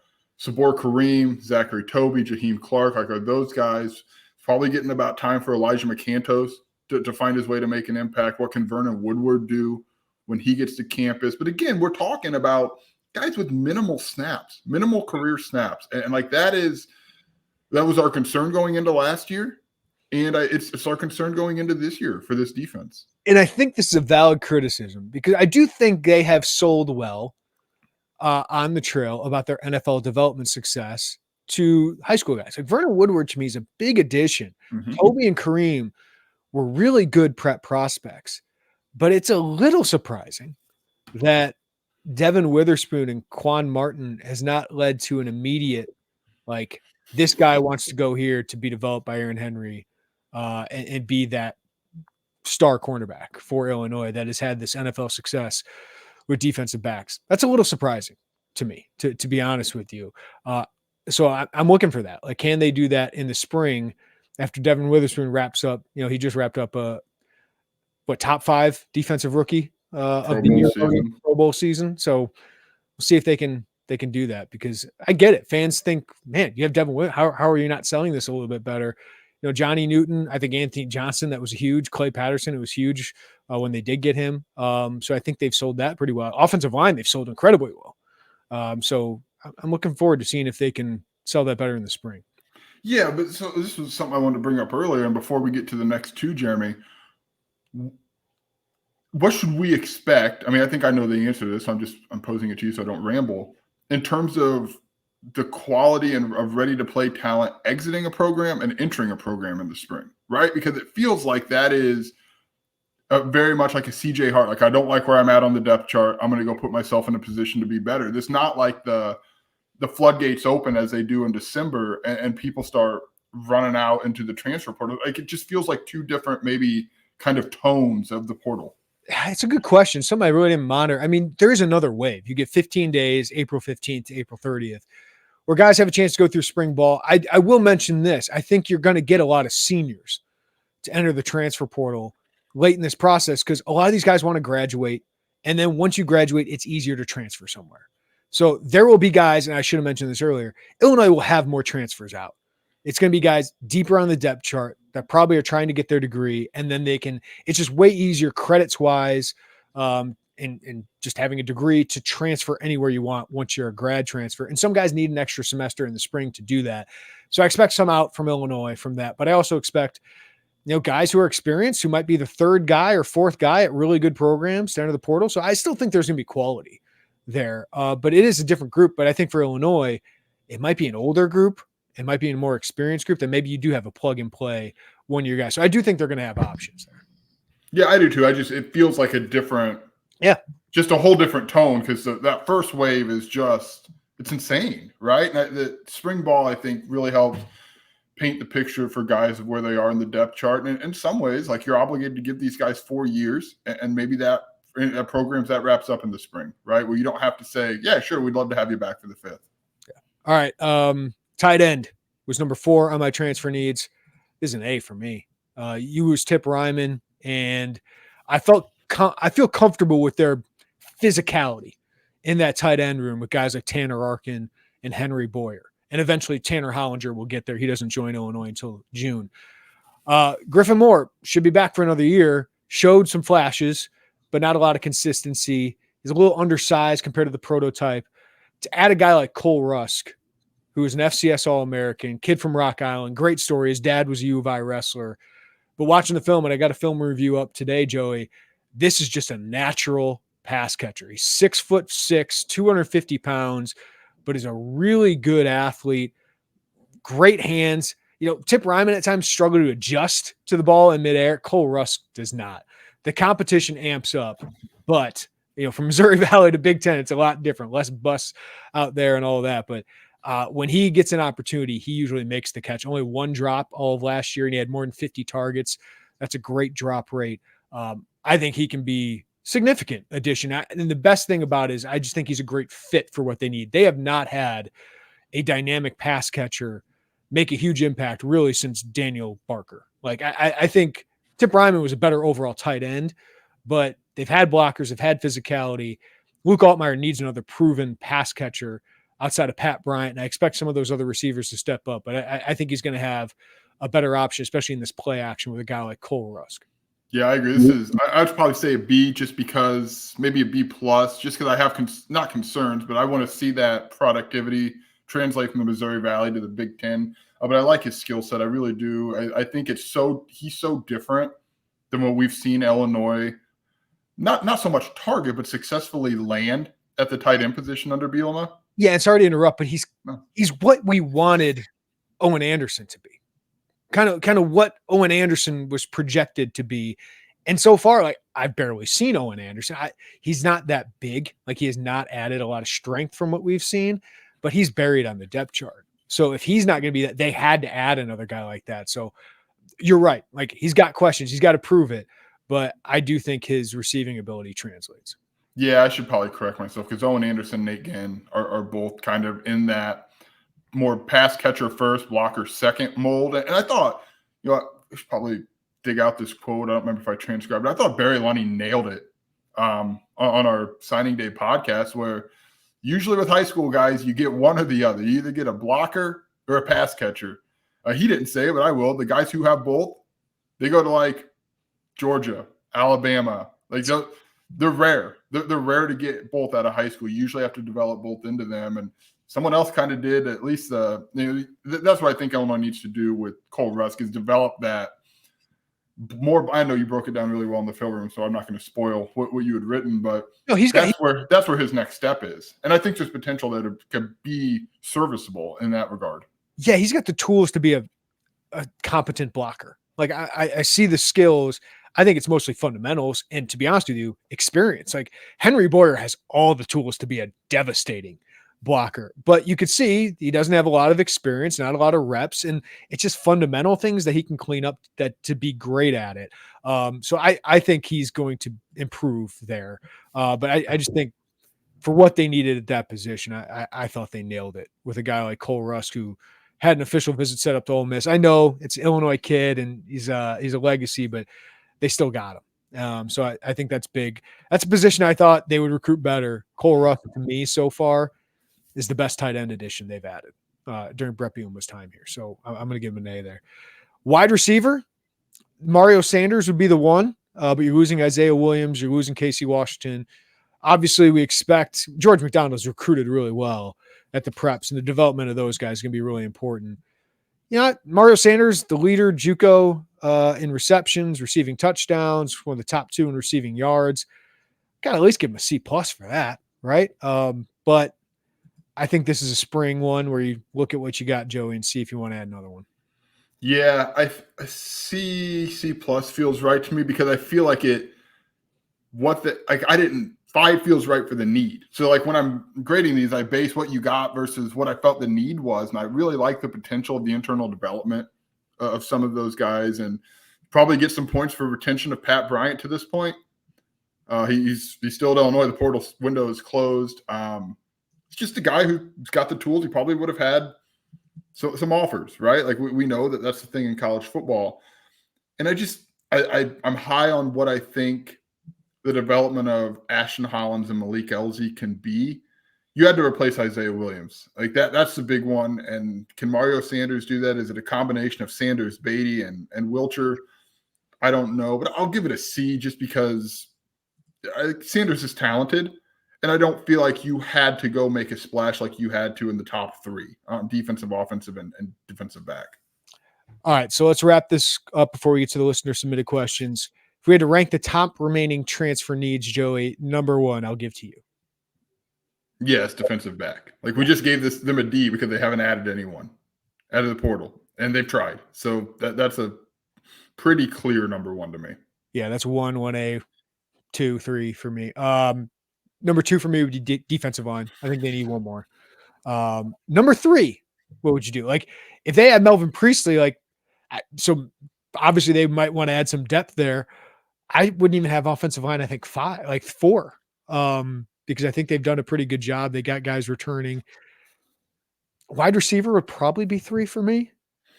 Sabor Kareem, Zachary Toby, Jaheim Clark, like are those guys probably getting about time for Elijah McCantos to find his way to make an impact? What can Vernon Woodward do when he gets to campus? But again, we're talking about guys with minimal snaps, minimal career snaps. And like that was our concern going into last year. And it's our concern going into this year for this defense. And I think this is a valid criticism because I do think they have sold well on the trail about their NFL development success to high school guys. Like Vernon Woodward to me is a big addition. Mm-hmm. Toby and Kareem were really good prep prospects, but it's a little surprising that Devin Witherspoon and Quan Martin has not led to an immediate, like, this guy wants to go here to be developed by Aaron Henry and be that star cornerback for Illinois that has had this NFL success with defensive backs. That's a little surprising to me, to be honest with you. So I'm looking for that. Like, can they do that in the spring after Devin Witherspoon wraps up? You know, he just wrapped up top 5 defensive rookie of the year, Pro Bowl season. So we'll see if they can do that, because I get it. Fans think, man, you have Devin Witherspoon. How are you not selling this a little bit better? You know, Johnny Newton, I think Anthony Johnson, that was huge. Clay Patterson, it was huge when they did get him. So I think they've sold that pretty well. Offensive line, they've sold incredibly well. So I'm looking forward to seeing if they can sell that better in the spring. Yeah, but so this was something I wanted to bring up earlier. And before we get to the next two, Jeremy, what should we expect? I mean, I think I know the answer to this. I'm posing it to you so I don't ramble. In terms of the quality and of ready-to-play talent exiting a program and entering a program in the spring, right? Because it feels like that is very much like a CJ Hart. Like, I don't like where I'm at on the depth chart. I'm going to go put myself in a position to be better. It's not like the floodgates open as they do in December and people start running out into the transfer portal. Like, it just feels like two different maybe kind of tones of the portal. It's a good question. Something I really didn't monitor. I mean, there is another wave. You get 15 days, April 15th to April 30th, where guys have a chance to go through spring ball. I will mention this. I think you're going to get a lot of seniors to enter the transfer portal late in this process, because a lot of these guys want to graduate. And then once you graduate, it's easier to transfer somewhere. So there will be guys, and I should have mentioned this earlier, Illinois will have more transfers out. It's going to be guys deeper on the depth chart that probably are trying to get their degree, and then it's just way easier credits wise and just having a degree to transfer anywhere you want once you're a grad transfer. And some guys need an extra semester in the spring to do that. So I expect some out from Illinois from that, but I also expect, guys who are experienced, who might be the third guy or fourth guy at really good programs to enter the portal. So I still think there's going to be quality there, but it is a different group. But I think for Illinois, it might be an older group. It might be a more experienced group that maybe you do have a plug and play one-year guy. So I do think they're going to have options there. Yeah, I do too. It feels like a different, just a whole different tone, because that first wave is it's insane, right? And the spring ball, I think, really helped paint the picture for guys of where they are in the depth chart. And in some ways, like, you're obligated to give these guys 4 years, and maybe that programs that wraps up in the spring, right? Where you don't have to say, yeah, sure, we'd love to have you back for the 5th. Yeah. All right. Tight end was number 4 on my transfer needs. This is an A for me. You was Tip Ryman, and I feel comfortable with their physicality in that tight end room with guys like Tanner Arkin and Henry Boyer. And eventually Tanner Hollinger will get there. He doesn't join Illinois until June. Griffin Moore should be back for another year. Showed some flashes, but not a lot of consistency. He's a little undersized compared to the prototype. To add a guy like Cole Rusk, who is an FCS All-American, kid from Rock Island, great story. His dad was a U of I wrestler. But watching the film, and I got a film review up today, Joey, this is just a natural pass catcher. He's 6'6", 250 pounds, but is a really good athlete. Great hands. Tip Ryman at times struggled to adjust to the ball in midair. Cole Rusk does not. The competition amps up, but from Missouri Valley to Big Ten, it's a lot different. Less busts out there and all of that. But when he gets an opportunity, he usually makes the catch. Only 1 drop all of last year, and he had more than 50 targets. That's a great drop rate. I think he can be significant addition. And the best thing about it is I just think he's a great fit for what they need. They have not had a dynamic pass catcher make a huge impact really since Daniel Barker. Like, I think Tip Ryman was a better overall tight end, but they've had blockers, they've had physicality. Luke Altmaier needs another proven pass catcher outside of Pat Bryant. And I expect some of those other receivers to step up, but I think he's going to have a better option, especially in this play action with a guy like Cole Rusk. Yeah, I agree. I'd probably say a B, just because, maybe a B plus, just because I have not concerns, but I want to see that productivity translate from the Missouri Valley to the Big Ten. But I like his skill set. I really do. I think he's so different than what we've seen Illinois, not so much target, but successfully land at the tight end position under Bielema. Yeah, and sorry to interrupt, but he's what we wanted Owen Anderson to be. Kind of what Owen Anderson was projected to be. And so far, like, I've barely seen Owen Anderson. He's not that big. Like, he has not added a lot of strength from what we've seen, but he's buried on the depth chart. So if he's not going to be that, they had to add another guy like that. So you're right. Like, he's got questions. He's got to prove it. But I do think his receiving ability translates. Yeah, I should probably correct myself, because Owen Anderson and Nate Ginn are both kind of in that more pass catcher first, blocker second mold. And I thought, I should probably dig out this quote. I don't remember if I transcribed it. I thought Barry Lunny nailed it on our signing day podcast, where usually with high school guys, you get one or the other. You either get a blocker or a pass catcher. He didn't say it, but I will. The guys who have both, they go to like Georgia, Alabama. Like, they're rare. They're rare to get both out of high school. You usually have to develop both into them. And someone else kind of did, at least that's what I think Illinois needs to do with Cole Rusk, is develop that more. I know you broke it down really well in the film room, so I'm not going to spoil what you had written, but no, that's where his next step is. And I think there's potential that it could be serviceable in that regard. Yeah, he's got the tools to be a competent blocker. Like, I see the skills. I think it's mostly fundamentals, and to be honest with you, experience. Like, Henry Boyer has all the tools to be a devastating blocker, but you could see he doesn't have a lot of experience, not a lot of reps, and it's just fundamental things that he can clean up that to be great at it. So I think he's going to improve there. But I just think for what they needed at that position, I thought they nailed it with a guy like Cole Rusk, who had an official visit set up to Ole Miss. I know it's an Illinois kid and he's a legacy, but they still got him. So I think that's big. That's a position I thought they would recruit better. Cole Rusk, to me, so far, is the best tight end addition they've added during Brett Bielema's time here. So I'm going to give him an A there. Wide receiver, Mario Sanders would be the one, but you're losing Isaiah Williams. You're losing Casey Washington. Obviously, we expect George McDonald's recruited really well at the preps, and the development of those guys is going to be really important. Mario Sanders, the leader, JUCO in receptions, receiving touchdowns, one of the top 2 in receiving yards. Got to at least give him a C+ for that, right? But I think this is a spring one where you look at what you got, Joey, and see if you want to add another one. Yeah, I C+ feels right to me, because I feel like I didn't. 5 feels right for the need. So, like, when I'm grading these, I base what you got versus what I felt the need was. And I really like the potential of the internal development of some of those guys, and probably get some points for retention of Pat Bryant to this point. He's still at Illinois. The portal window is closed. It's just a guy who's got the tools. He probably would have had some offers, right? Like, we know that that's the thing in college football. And I'm high on what I think the development of Ashton Hollins and Malik Elzy can be. You had to replace Isaiah Williams. Like, that's the big one. And can Mario Sanders do that? Is it a combination of Sanders, Beatty, and Wilcher? I don't know, but I'll give it a C, just because Sanders is talented, and I don't feel like you had to go make a splash like you had to in the top 3 on defensive, offensive, and defensive back. All right, so let's wrap this up before we get to the listener submitted questions. If we had to rank the top remaining transfer needs, Joey, number 1, I'll give to you. Yes, defensive back. Like, we just gave them a D because they haven't added anyone out of the portal, and they've tried. So that's a pretty clear number 1 to me. Yeah, that's 1A, 2, 3 for me. Number 2 for me would be defensive line. I think they need one more. Number 3, what would you do? Like, if they had Melvin Priestley, so obviously they might want to add some depth there. I wouldn't even have offensive line. I think 4, because I think they've done a pretty good job. They got guys returning. Wide receiver would probably be 3 for me,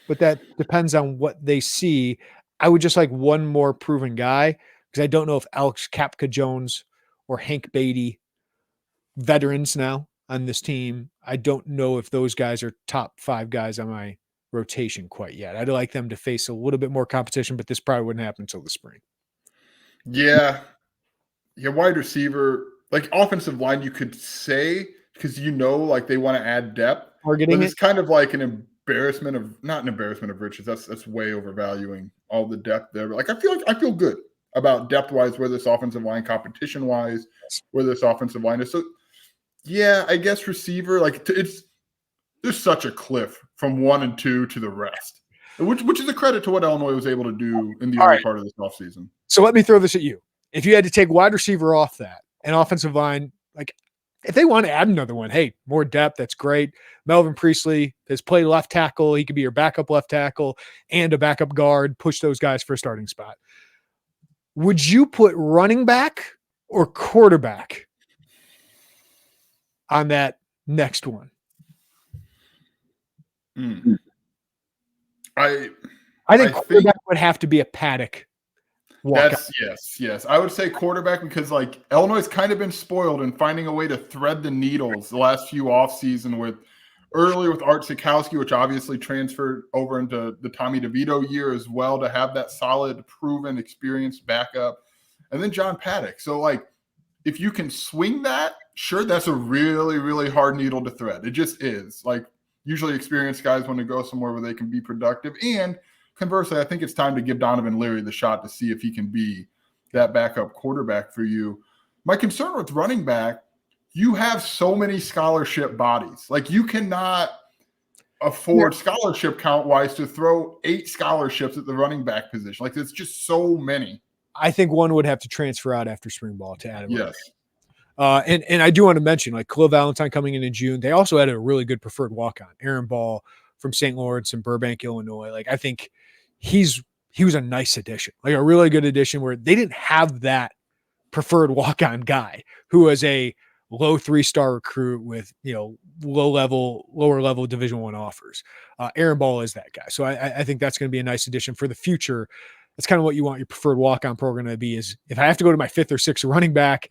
but that depends on what they see. I would just like one more proven guy, because I don't know if Alex Kapka Jones or Hank Beatty, veterans now on this team, I don't know if those guys are top 5 guys on my rotation quite yet. I'd like them to face a little bit more competition, but this probably wouldn't happen until the spring. Yeah. Yeah, wide receiver, like offensive line, you could say, because like they want to add depth, Targeting but it. it's kind of like not an embarrassment of riches. That's way overvaluing all the depth there. But like I feel good about depth wise, where this offensive line, competition wise, where this offensive line is. So yeah, I guess receiver, like there's such a cliff from 1 and 2 to the rest, which is a credit to what Illinois was able to do in the early part of this offseason. So let me throw this at you. If you had to take wide receiver off that and offensive line, like if they want to add another one, hey, more depth, that's great. Melvin Priestley has played left tackle. He could be your backup left tackle and a backup guard. Push those guys for a starting spot. Would you put running back or quarterback on that next one? I think quarterback would have to be a Paddock. Yes. I would say quarterback because like Illinois kind of been spoiled in finding a way to thread the needles the last few offseason with Art Sikowski, which obviously transferred over into the Tommy DeVito year as well to have that solid, proven, experienced backup. And then John Paddock. So like if you can swing that, sure, that's a really, really hard needle to thread. It just is. Like usually experienced guys want to go somewhere where they can be productive. And conversely, I think it's time to give Donovan Leary the shot to see if he can be that backup quarterback for you. My concern with running back, you have so many scholarship bodies. Like you cannot afford scholarship count-wise to throw 8 scholarships at the running back position. Like it's just so many. I think one would have to transfer out after spring ball to add him. Yes. And I do want to mention, like Khalil Valentine coming in June, they also had a really good preferred walk-on, Aaron Ball from St. Lawrence and Burbank, Illinois. Like I think he was a nice addition, like a really good addition where they didn't have that preferred walk-on guy who was a low 3-star recruit with, lower level Division I offers. Aaron Ball is that guy. So I think that's going to be a nice addition for the future. That's kind of what you want your preferred walk-on program to be, is if I have to go to my 5th or 6th running back,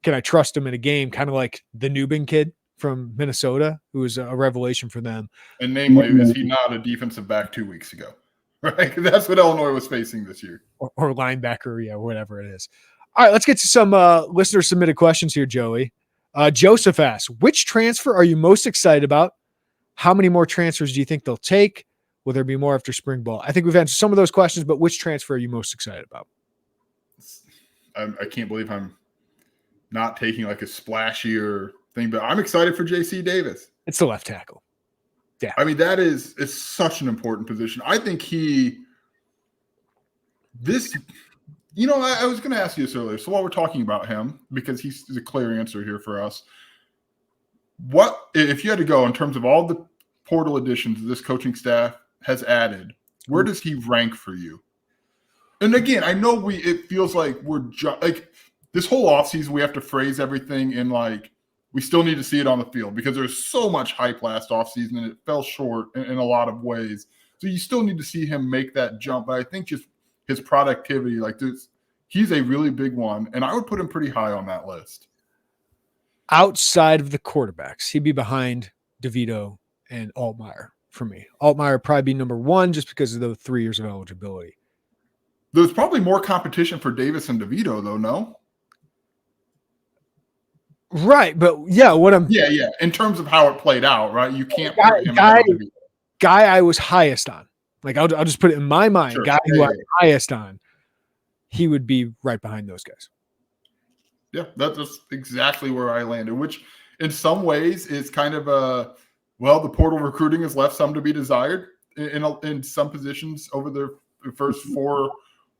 can I trust him in a game? Kind of like the Newbin kid from Minnesota, who was a revelation for them. And namely, is he not a defensive back 2 weeks ago? Right? That's what Illinois was facing this year. Or linebacker, yeah, whatever it is. All right, let's get to some listener-submitted questions here, Joey. Joseph asks, which transfer are you most excited about? How many more transfers do you think they'll take? Will there be more after spring ball? I think we've answered some of those questions, but which transfer are you most excited about? I can't believe I'm not taking like a splashier thing, but I'm excited for JC Davis. It's the left tackle. Yeah. I mean, it's such an important position. I think I was going to ask you this earlier. So while we're talking about him, because he's a clear answer here for us, what, if you had to go in terms of all the portal additions this coaching staff has added, where does he rank for you? And again, I know it feels like we're like this whole offseason, we have to phrase everything in like, we still need to see it on the field because there's so much hype last offseason and it fell short in a lot of ways. So you still need to see him make that jump. But I think just his productivity, like he's a really big one. And I would put him pretty high on that list. Outside of the quarterbacks, he'd be behind DeVito and Altmaier for me. Altmaier would probably be number 1 just because of the 3 years of eligibility. There's probably more competition for Davis and DeVito, though, no? Right, but yeah, in terms of how it played out, right? You can't put him guy I was highest on. Like I'll just put it in my mind, sure. guy who I was highest on, he would be right behind those guys. Yeah, that's exactly where I landed, which in some ways is kind of the portal recruiting has left some to be desired in some positions over the first 4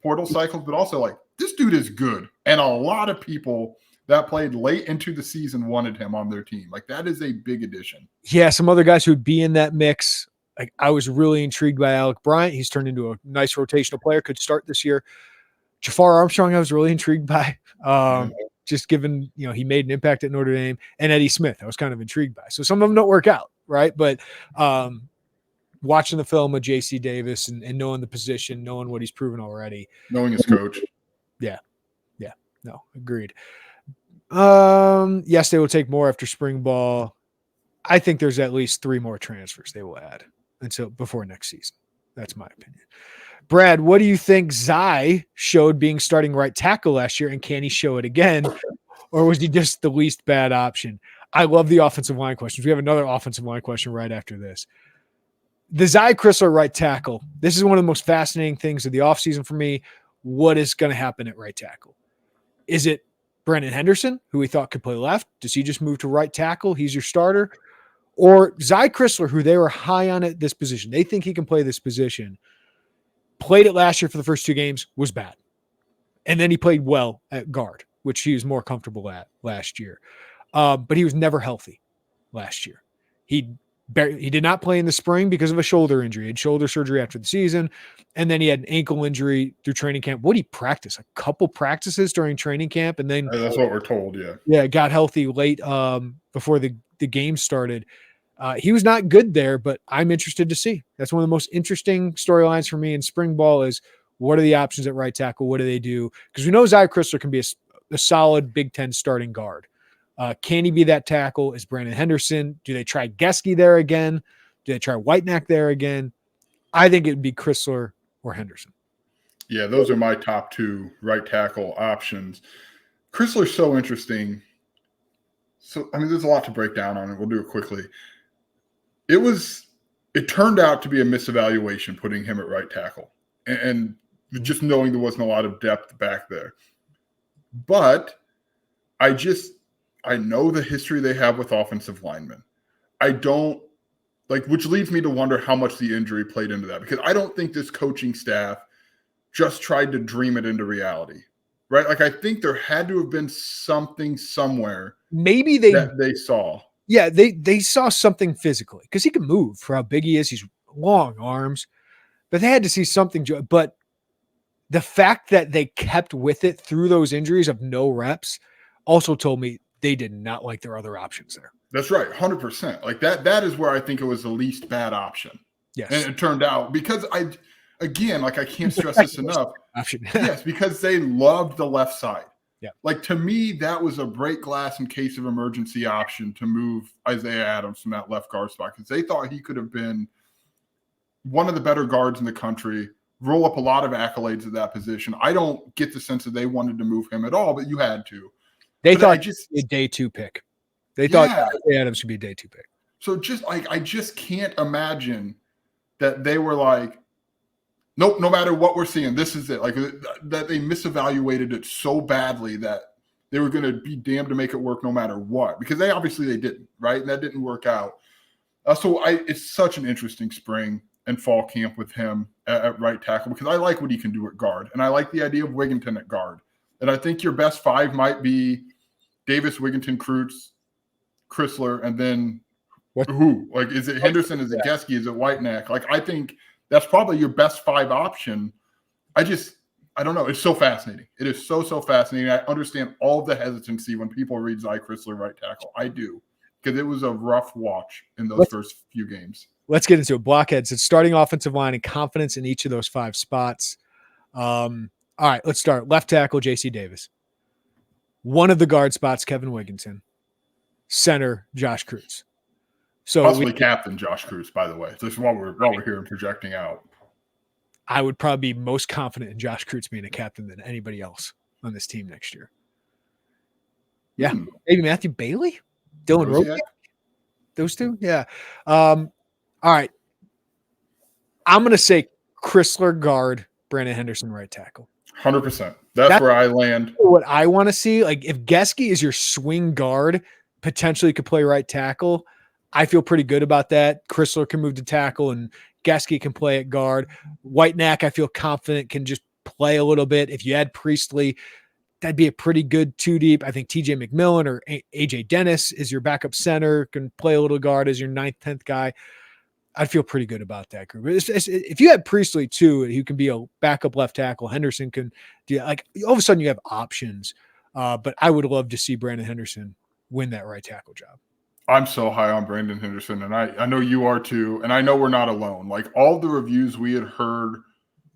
portal cycles, but also like this dude is good. And a lot of people that played late into the season wanted him on their team. Like that is a big addition. Yeah, some other guys who would be in that mix. Like I was really intrigued by Alec Bryant. He's turned into a nice rotational player, could start this year. Jafar Armstrong, I was really intrigued by. Just given, he made an impact at Notre Dame, and Eddie Smith, I was kind of intrigued by. So some of them don't work out, right? But watching the film of JC Davis and knowing the position, knowing what he's proven already. Knowing his coach. Yeah. No, agreed. Yes, they will take more after spring ball. I think there's at least 3 more transfers they will add before next season. That's my opinion. Brad, what do you think Zai showed being starting right tackle last year, and can he show it again, or was he just the least bad option? I love the offensive line questions. We have another offensive line question right after this. The Zai Chrysler right tackle. This is one of the most fascinating things of the offseason for me. What is going to happen at right tackle? Is it Brandon Henderson, who we thought could play left? Does he just move to right tackle? He's your starter. Or Zai Chrysler, who they were high on at this position. They think he can play this position. Played it last year for the first 2 games, was bad. And then he played well at guard, which he was more comfortable at last year. But he was never healthy last year. He did not play in the spring because of a shoulder injury. He had shoulder surgery after the season. And then he had an ankle injury through training camp. What did he practice? A couple practices during training camp. And then that's what we're told. Yeah. Yeah. Got healthy late before the game started. He was not good there, but I'm interested to see. That's one of the most interesting storylines for me in spring ball is what are the options at right tackle? What do they do? Because we know Zai Chrysler can be a solid Big Ten starting guard. Can he be that tackle? Is Brandon Henderson? Do they try Geske there again? Do they try Whitenack there again? I think it would be Chrysler or Henderson. Yeah, those are my top 2 right tackle options. Chrysler's so interesting. So, I mean, there's a lot to break down on it. We'll do it quickly. It turned out to be a misevaluation putting him at right tackle and just knowing there wasn't a lot of depth back there. But I know the history they have with offensive linemen. Which leads me to wonder how much the injury played into that, because I don't think this coaching staff just tried to dream it into reality, right? Like, I think there had to have been something somewhere maybe that they saw. Yeah, they saw something physically because he can move for how big he is. He's long arms, but they had to see something. But the fact that they kept with it through those injuries of no reps also told me they did not like their other options there. That's right, 100%. Like that is where I think it was the least bad option. Yes. And it turned out because I can't stress this enough. Yes, because they loved the left side. Yeah. Like, to me, that was a break glass in case of emergency option to move Isaiah Adams from that left guard spot, because they thought he could have been one of the better guards in the country, roll up a lot of accolades at that position. I don't get the sense that they wanted to move him at all, but you had to. They thought a day 2 pick. They thought Isaiah Adams should be a day 2 pick. So I just can't imagine that they were like, nope, no matter what we're seeing, this is it. Like, that they misevaluated it so badly that they were going to be damned to make it work no matter what, because they didn't, right? And that didn't work out. It's such an interesting spring and fall camp with him at right tackle, because I like what he can do at guard. And I like the idea of Wigginton at guard. And I think your best 5 might be Davis, Wigginton, Kreutz, Chrysler, and then who? Like, is it Henderson? Is it Geske? Is it Whitenack? Like, I think that's probably your best 5 option. I don't know. It's so fascinating. It is so fascinating. I understand all the hesitancy when people read Zai Chrysler right tackle. I do, because it was a rough watch in those first few games. Let's get into it. Blockheads. It's starting offensive line and confidence in each of those 5 spots. All right, let's start. Left tackle, J.C. Davis. One of the guard spots, Kevin Wigginton. Center, Josh Kreutz. So possibly captain Josh Kreutz, by the way. Just while we're here and projecting out. I would probably be most confident in Josh Kreutz being a captain than anybody else on this team next year. Yeah. Maybe Matthew Bailey? Dylan Robiak? Those 2? Yeah. All right. I'm going to say Chrysler guard, Brandon Henderson right tackle. 100%. That's where I land. What I want to see, like, if Geske is your swing guard, potentially could play right tackle, I feel pretty good about that. Chrysler can move to tackle and Geske can play at guard. Whitenack, I feel confident, can just play a little bit. If you add Priestley, that'd be a pretty good 2 deep. I think TJ McMillan or AJ Dennis is your backup center, can play a little guard as your 9th, 10th guy. I'd feel pretty good about that group. If you had Priestley too, who can be a backup left tackle, Henderson can do, like, all of a sudden you have options. But I would love to see Brandon Henderson win that right tackle job. I'm so high on Brandon Henderson, and I know you are too, and I know we're not alone. Like, all the reviews we had heard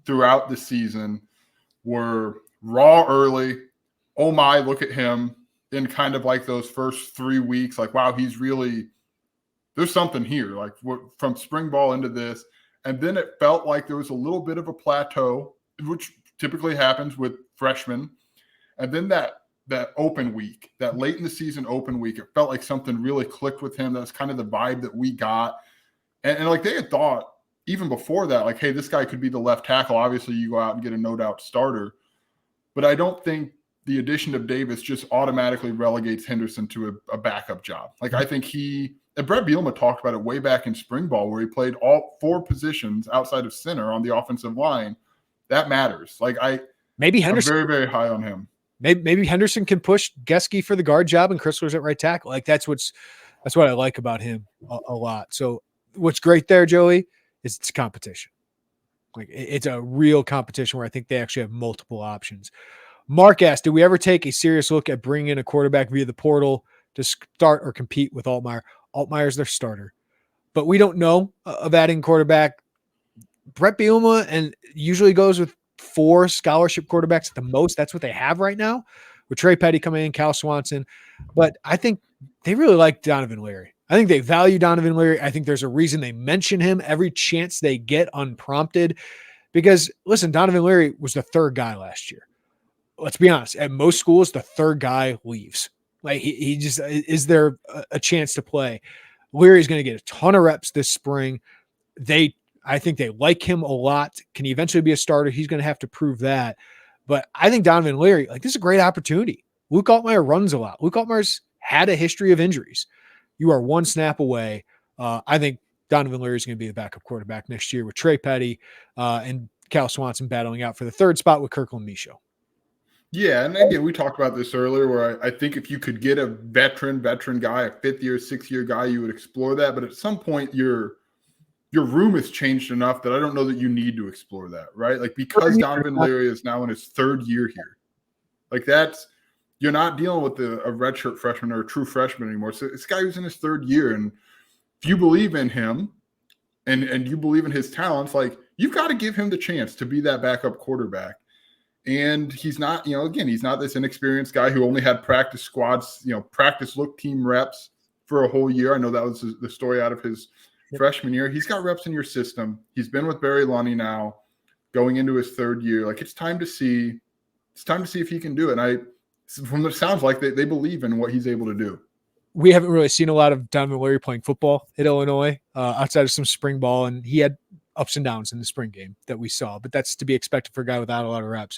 throughout the season were raw early. Oh my, look at him. In kind of like those first 3 weeks, like, wow, he's really there's something here, like from spring ball into this. And then it felt like there was a little bit of a plateau, which typically happens with freshmen. And then that open week, that late in the season open week, it felt like something really clicked with him. That's kind of the vibe that we got. And like they had thought even before that, like, hey, this guy could be the left tackle. Obviously, you go out and get a no doubt starter. But I don't think the addition of Davis just automatically relegates Henderson to a backup job. Like, I think and Brett Bielema talked about it way back in spring ball where he played all 4 positions outside of center on the offensive line. That matters. Like, maybe Henderson, I'm very, very high on him. Maybe Henderson can push Geske for the guard job and Chrysler's at right tackle. Like, that's what I like about him a lot. So what's great there, Joey, is it's competition. Like, it's a real competition where I think they actually have multiple options. Mark asked, did we ever take a serious look at bringing in a quarterback via the portal to start or compete with Altmaier? Altmaier's their starter. But we don't know of adding quarterback. Brett Bielema and usually goes with 4 scholarship quarterbacks at the most. That's what they have right now with Trey Petty coming in, Cal Swanson. But I think they really like Donovan Leary. I think they value Donovan Leary. I think there's a reason they mention him every chance they get unprompted because, listen, Donovan Leary was the 3rd guy last year. Let's be honest. At most schools, the 3rd guy leaves. Like, he just – is there a chance to play? Leary's going to get a ton of reps this spring. I think they like him a lot. Can he eventually be a starter? He's going to have to prove that. But I think Donovan Leary, like, this is a great opportunity. Luke Altmaier runs a lot. Luke Altmaier's had a history of injuries. You are 1 snap away. I think Donovan Leary is going to be the backup quarterback next year with Trey Petty and Cal Swanson battling out for the 3rd spot with Kirkland Michaud. Yeah, and again, we talked about this earlier where I think if you could get a veteran guy, a 5th year, 6th year guy, you would explore that. But at some point, your room has changed enough that I don't know that you need to explore that, right? Like, because Donovan Leary is now in his 3rd year here, like, you're not dealing with a redshirt freshman or a true freshman anymore. So this guy who's in his 3rd year, and if you believe in him and you believe in his talents, like, you've got to give him the chance to be that backup quarterback. And he's not, again, he's not this inexperienced guy who only had practice squads, practice look team reps for a whole year. I know that was the story out of his freshman year. He's got reps in your system. He's been with Barry Lunny now going into his 3rd year. Like, it's time to see if he can do it. And from what it sounds like, they believe in what he's able to do. We haven't really seen a lot of Donovan Leary playing football at Illinois outside of some spring ball. And he had ups and downs in the spring game that we saw, but that's to be expected for a guy without a lot of reps.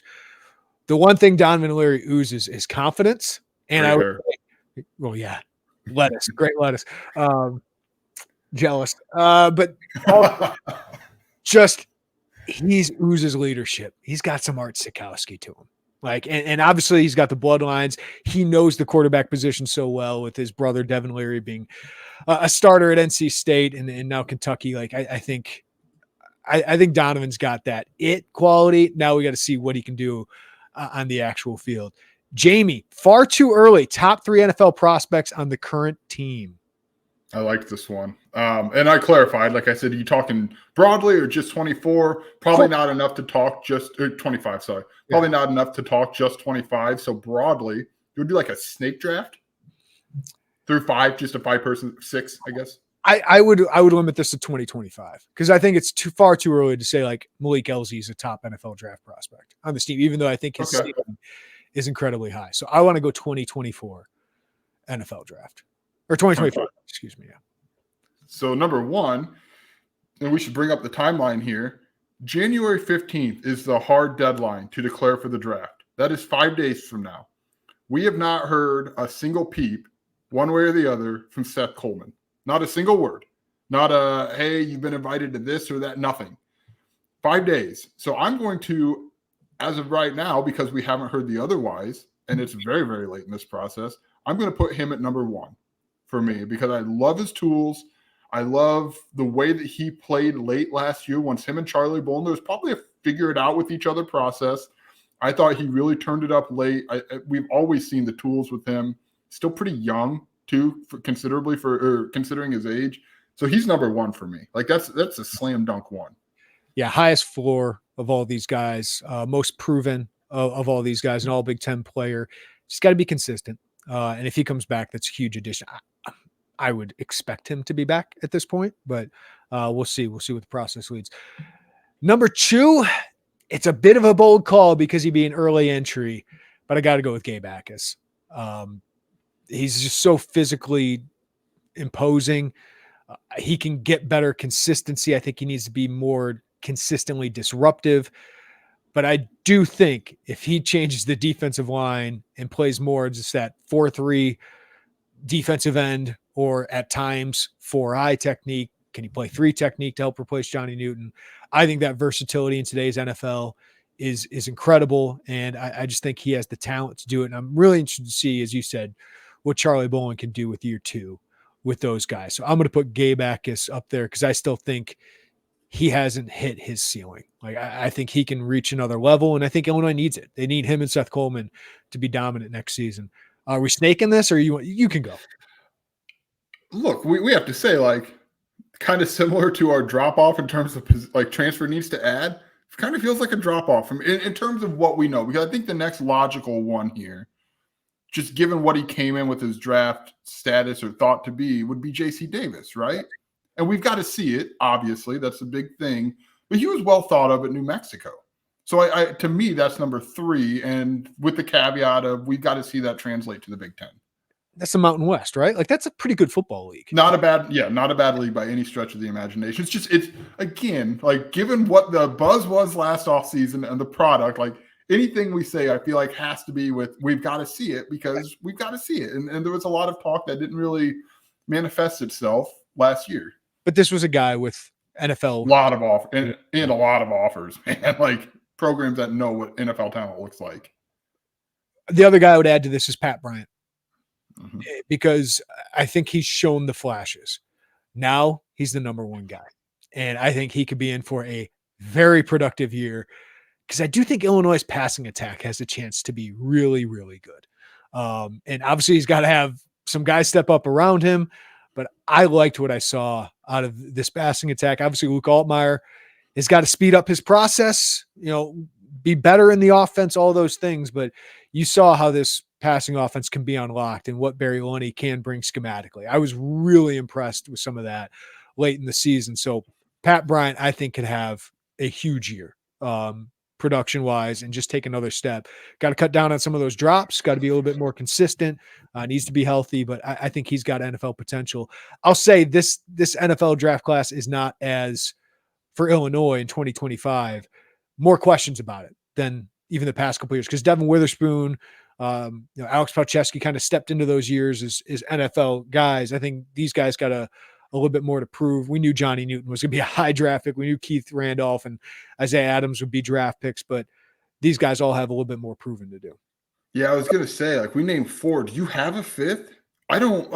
The one thing Donovan Leary oozes is confidence. And I would say, well, yeah, lettuce, great lettuce. Jealous. But just he oozes leadership. He's got some Art Sikowski to him. Like, and obviously he's got the bloodlines. He knows the quarterback position so well with his brother Devin Leary being a starter at NC State and now Kentucky. Like, I think Donovan's got that it quality. Now we got to see what he can do on the actual field. Jamie, far too early. Top 3 NFL prospects on the current team. I like this one. And I clarified, like I said, are you talking broadly or just 24? Probably not enough to talk just 25, sorry. Probably not enough to talk just 25. So broadly, it would be like a snake draft through 5, just a 5-person, 6, I guess. I would limit this to 2025 because I think it's far too early to say like Malik Elzy is a top NFL draft prospect on this team, even though I think his ceiling is incredibly high. So I want to go 2024 NFL draft or 2025. Excuse me. Yeah. So number 1, and we should bring up the timeline here. January 15th is the hard deadline to declare for the draft. That is 5 days from now. We have not heard a single peep one way or the other from Seth Coleman. Not a single word. Not a, hey, you've been invited to this or that. Nothing. 5 days. So I'm going to, as of right now, because we haven't heard the otherwise, and it's very, very late in this process, I'm going to put him at number 1 for me because I love his tools. I love the way that he played late last year once him and Charlie Bolden, there was probably a figure it out with each other process. I thought he really turned it up late. We've always seen the tools with him. Still pretty young, too, considering his age. So he's number 1 for me. Like that's a slam dunk 1. Yeah, highest floor of all these guys, most proven of all these guys, an all Big Ten player. Just got to be consistent. And if he comes back, that's a huge addition. I would expect him to be back at this point, but we'll see. We'll see what the process leads. Number 2, it's a bit of a bold call because he'd be an early entry, but I got to go with Gabe Akis. He's just so physically imposing. He can get better consistency. I think he needs to be more consistently disruptive. But I do think if he changes the defensive line and plays more just that 4-3 defensive end, or at times 4-eye technique, can he play 3 technique to help replace Johnny Newton? I think that versatility in today's NFL is incredible. And I just think he has the talent to do it. And I'm really interested to see, as you said, what Charlie Bolin can do with year 2 with those guys. So I'm going to put Gabe Akis up there because I still think he hasn't hit his ceiling. Like I think he can reach another level, and I think Illinois needs it. They need him and Seth Coleman to be dominant next season. Are we snaking this, or you can go? Look, we have to say, like, kind of similar to our drop off in terms of like transfer needs to add. It kind of feels like a drop off from in terms of what we know, because I think the next logical one here, just given what he came in with his draft status or thought to be, would be JC Davis, right? And we've got to see it, obviously. That's a big thing. But he was well thought of at New Mexico. So to me, that's number 3. And with the caveat of we've got to see that translate to the Big Ten. That's the Mountain West, right? Like that's a pretty good football league. Not a bad league by any stretch of the imagination. It's again, like given what the buzz was last offseason and the product, like anything we say, I feel like has to be with we've got to see it because we've got to see it. And there was a lot of talk that didn't really manifest itself last year. But this was a guy with NFL. A lot of offers, man. Like programs that know what NFL talent looks like. The other guy I would add to this is Pat Bryant. Mm-hmm. Because I think he's shown the flashes. Now he's the number 1 guy. And I think he could be in for a very productive year because I do think Illinois' passing attack has a chance to be really, really good. And obviously he's got to have some guys step up around him, but I liked what I saw out of this passing attack. Obviously Luke Altmaier has got to speed up his process, be better in the offense, all those things. But you saw how this passing offense can be unlocked and what Barry Lunny can bring schematically. I was really impressed with some of that late in the season. So Pat Bryant, I think, could have a huge year production-wise and just take another step. Got to cut down on some of those drops, got to be a little bit more consistent, needs to be healthy, but I think he's got NFL potential. I'll say this NFL draft class is not as, for Illinois in 2025, more questions about it than even the past couple years because Devin Witherspoon, Alex Palczewski kind of stepped into those years as NFL guys. I think these guys got a little bit more to prove. We knew Johnny Newton was going to be a high draft pick. We knew Keith Randolph and Isaiah Adams would be draft picks, but these guys all have a little bit more proven to do. Yeah, I was going to say, like, we named 4. Do you have a 5th? I don't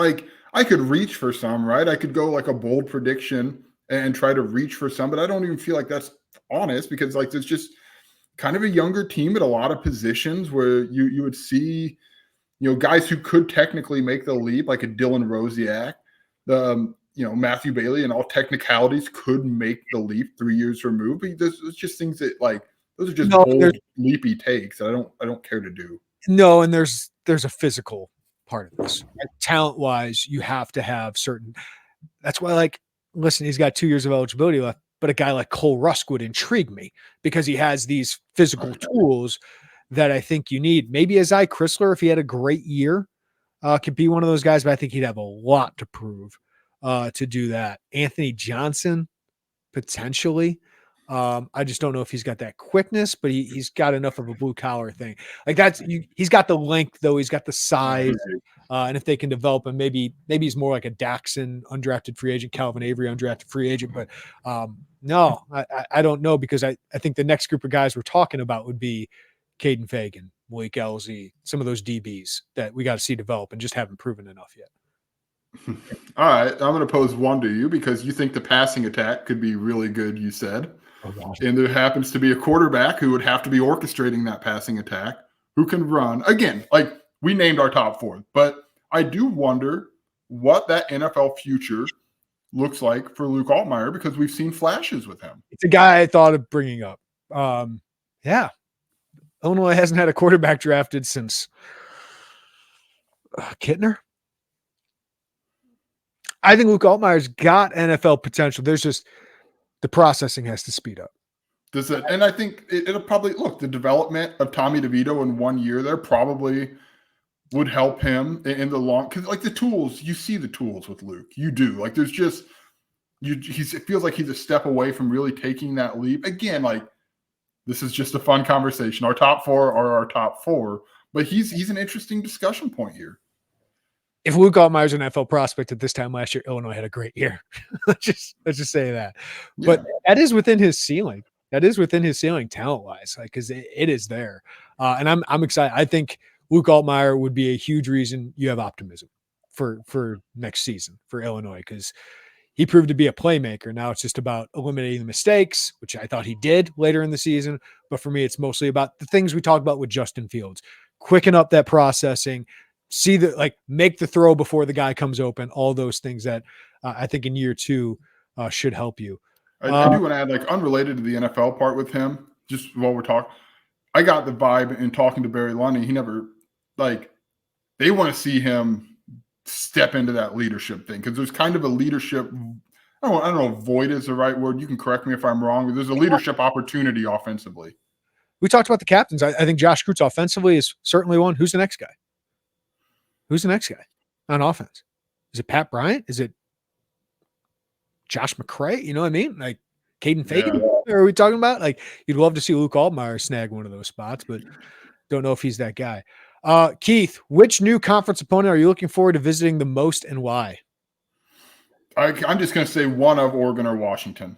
I could reach for some, right? I could go like a bold prediction and try to reach for some, but I don't even feel like that's honest because like there's just kind of a younger team at a lot of positions where you would see, guys who could technically make the leap, like a Dylan Rosiak, Matthew Bailey, and all technicalities could make the leap 3 years removed. But there's just things that like those are just bold, leapy takes that I don't care to do. No, and there's a physical part of this. Talent wise, you have to have certain. That's why, listen, he's got 2 years of eligibility left. But a guy like Cole Rusk would intrigue me because he has these physical tools that I think you need. Maybe Isaiah Chrysler, if he had a great year, could be one of those guys, but I think he'd have a lot to prove to do that. Anthony Johnson, potentially. I just don't know if he's got that quickness, but he's got enough of a blue collar thing. Like he's got the length though. He's got the size. And if they can develop him, maybe he's more like a Daxon undrafted free agent, Calvin Avery undrafted free agent. But no, I don't know because I think the next group of guys we're talking about would be Caden Fagan, Malik LZ, some of those DBs that we got to see develop and just haven't proven enough yet. All right, I'm going to pose one to you because you think the passing attack could be really good, you said. And there happens to be a quarterback who would have to be orchestrating that passing attack who can run. Again, like we named our top 4, but I do wonder what that NFL future looks like for Luke Altmaier because we've seen flashes with him. It's a guy I thought of bringing up. Yeah. Illinois hasn't had a quarterback drafted since Kittner. I think Luke Altmaier's got NFL potential. There's just the processing has to speed up. Does it? And I think it'll probably look the development of Tommy DeVito in 1 year there probably would help him in the long, because like the tools, you see the tools with Luke. You do. Like there's just it feels like he's a step away from really taking that leap. Again, like this is just a fun conversation. Our top 4 are our top 4, but he's an interesting discussion point here. If Luke Altmaier's an NFL prospect at this time last year, Illinois had a great year. let's just say that. Yeah. But that is within his ceiling. That is within his ceiling talent-wise, like because it is there. And I'm excited. I think Luke Altmaier would be a huge reason you have optimism for next season for Illinois, because he proved to be a playmaker. Now it's just about eliminating the mistakes, which I thought he did later in the season. But for me, it's mostly about the things we talked about with Justin Fields. Quicken up that processing, make the throw before the guy comes open, all those things that I think in year 2 should help you. I do want to add, like unrelated to the NFL part with him, just while we're talking, I got the vibe in talking to Barry Lundy. He never, they want to see him step into that leadership thing, because there's kind of a leadership, I don't know if void is the right word. You can correct me if I'm wrong, but there's a leadership opportunity offensively. We talked about the captains. I think Josh Krutz offensively is certainly one. Who's the next guy? Who's the next guy on offense? Is it Pat Bryant? Is it Josh McCray? You know what I mean? Like Caden Fagan? Yeah. Are we talking about? Like you'd love to see Luke Altmaier snag one of those spots, but don't know if he's that guy. Keith, which new conference opponent are you looking forward to visiting the most and why? I'm just going to say one of Oregon or Washington.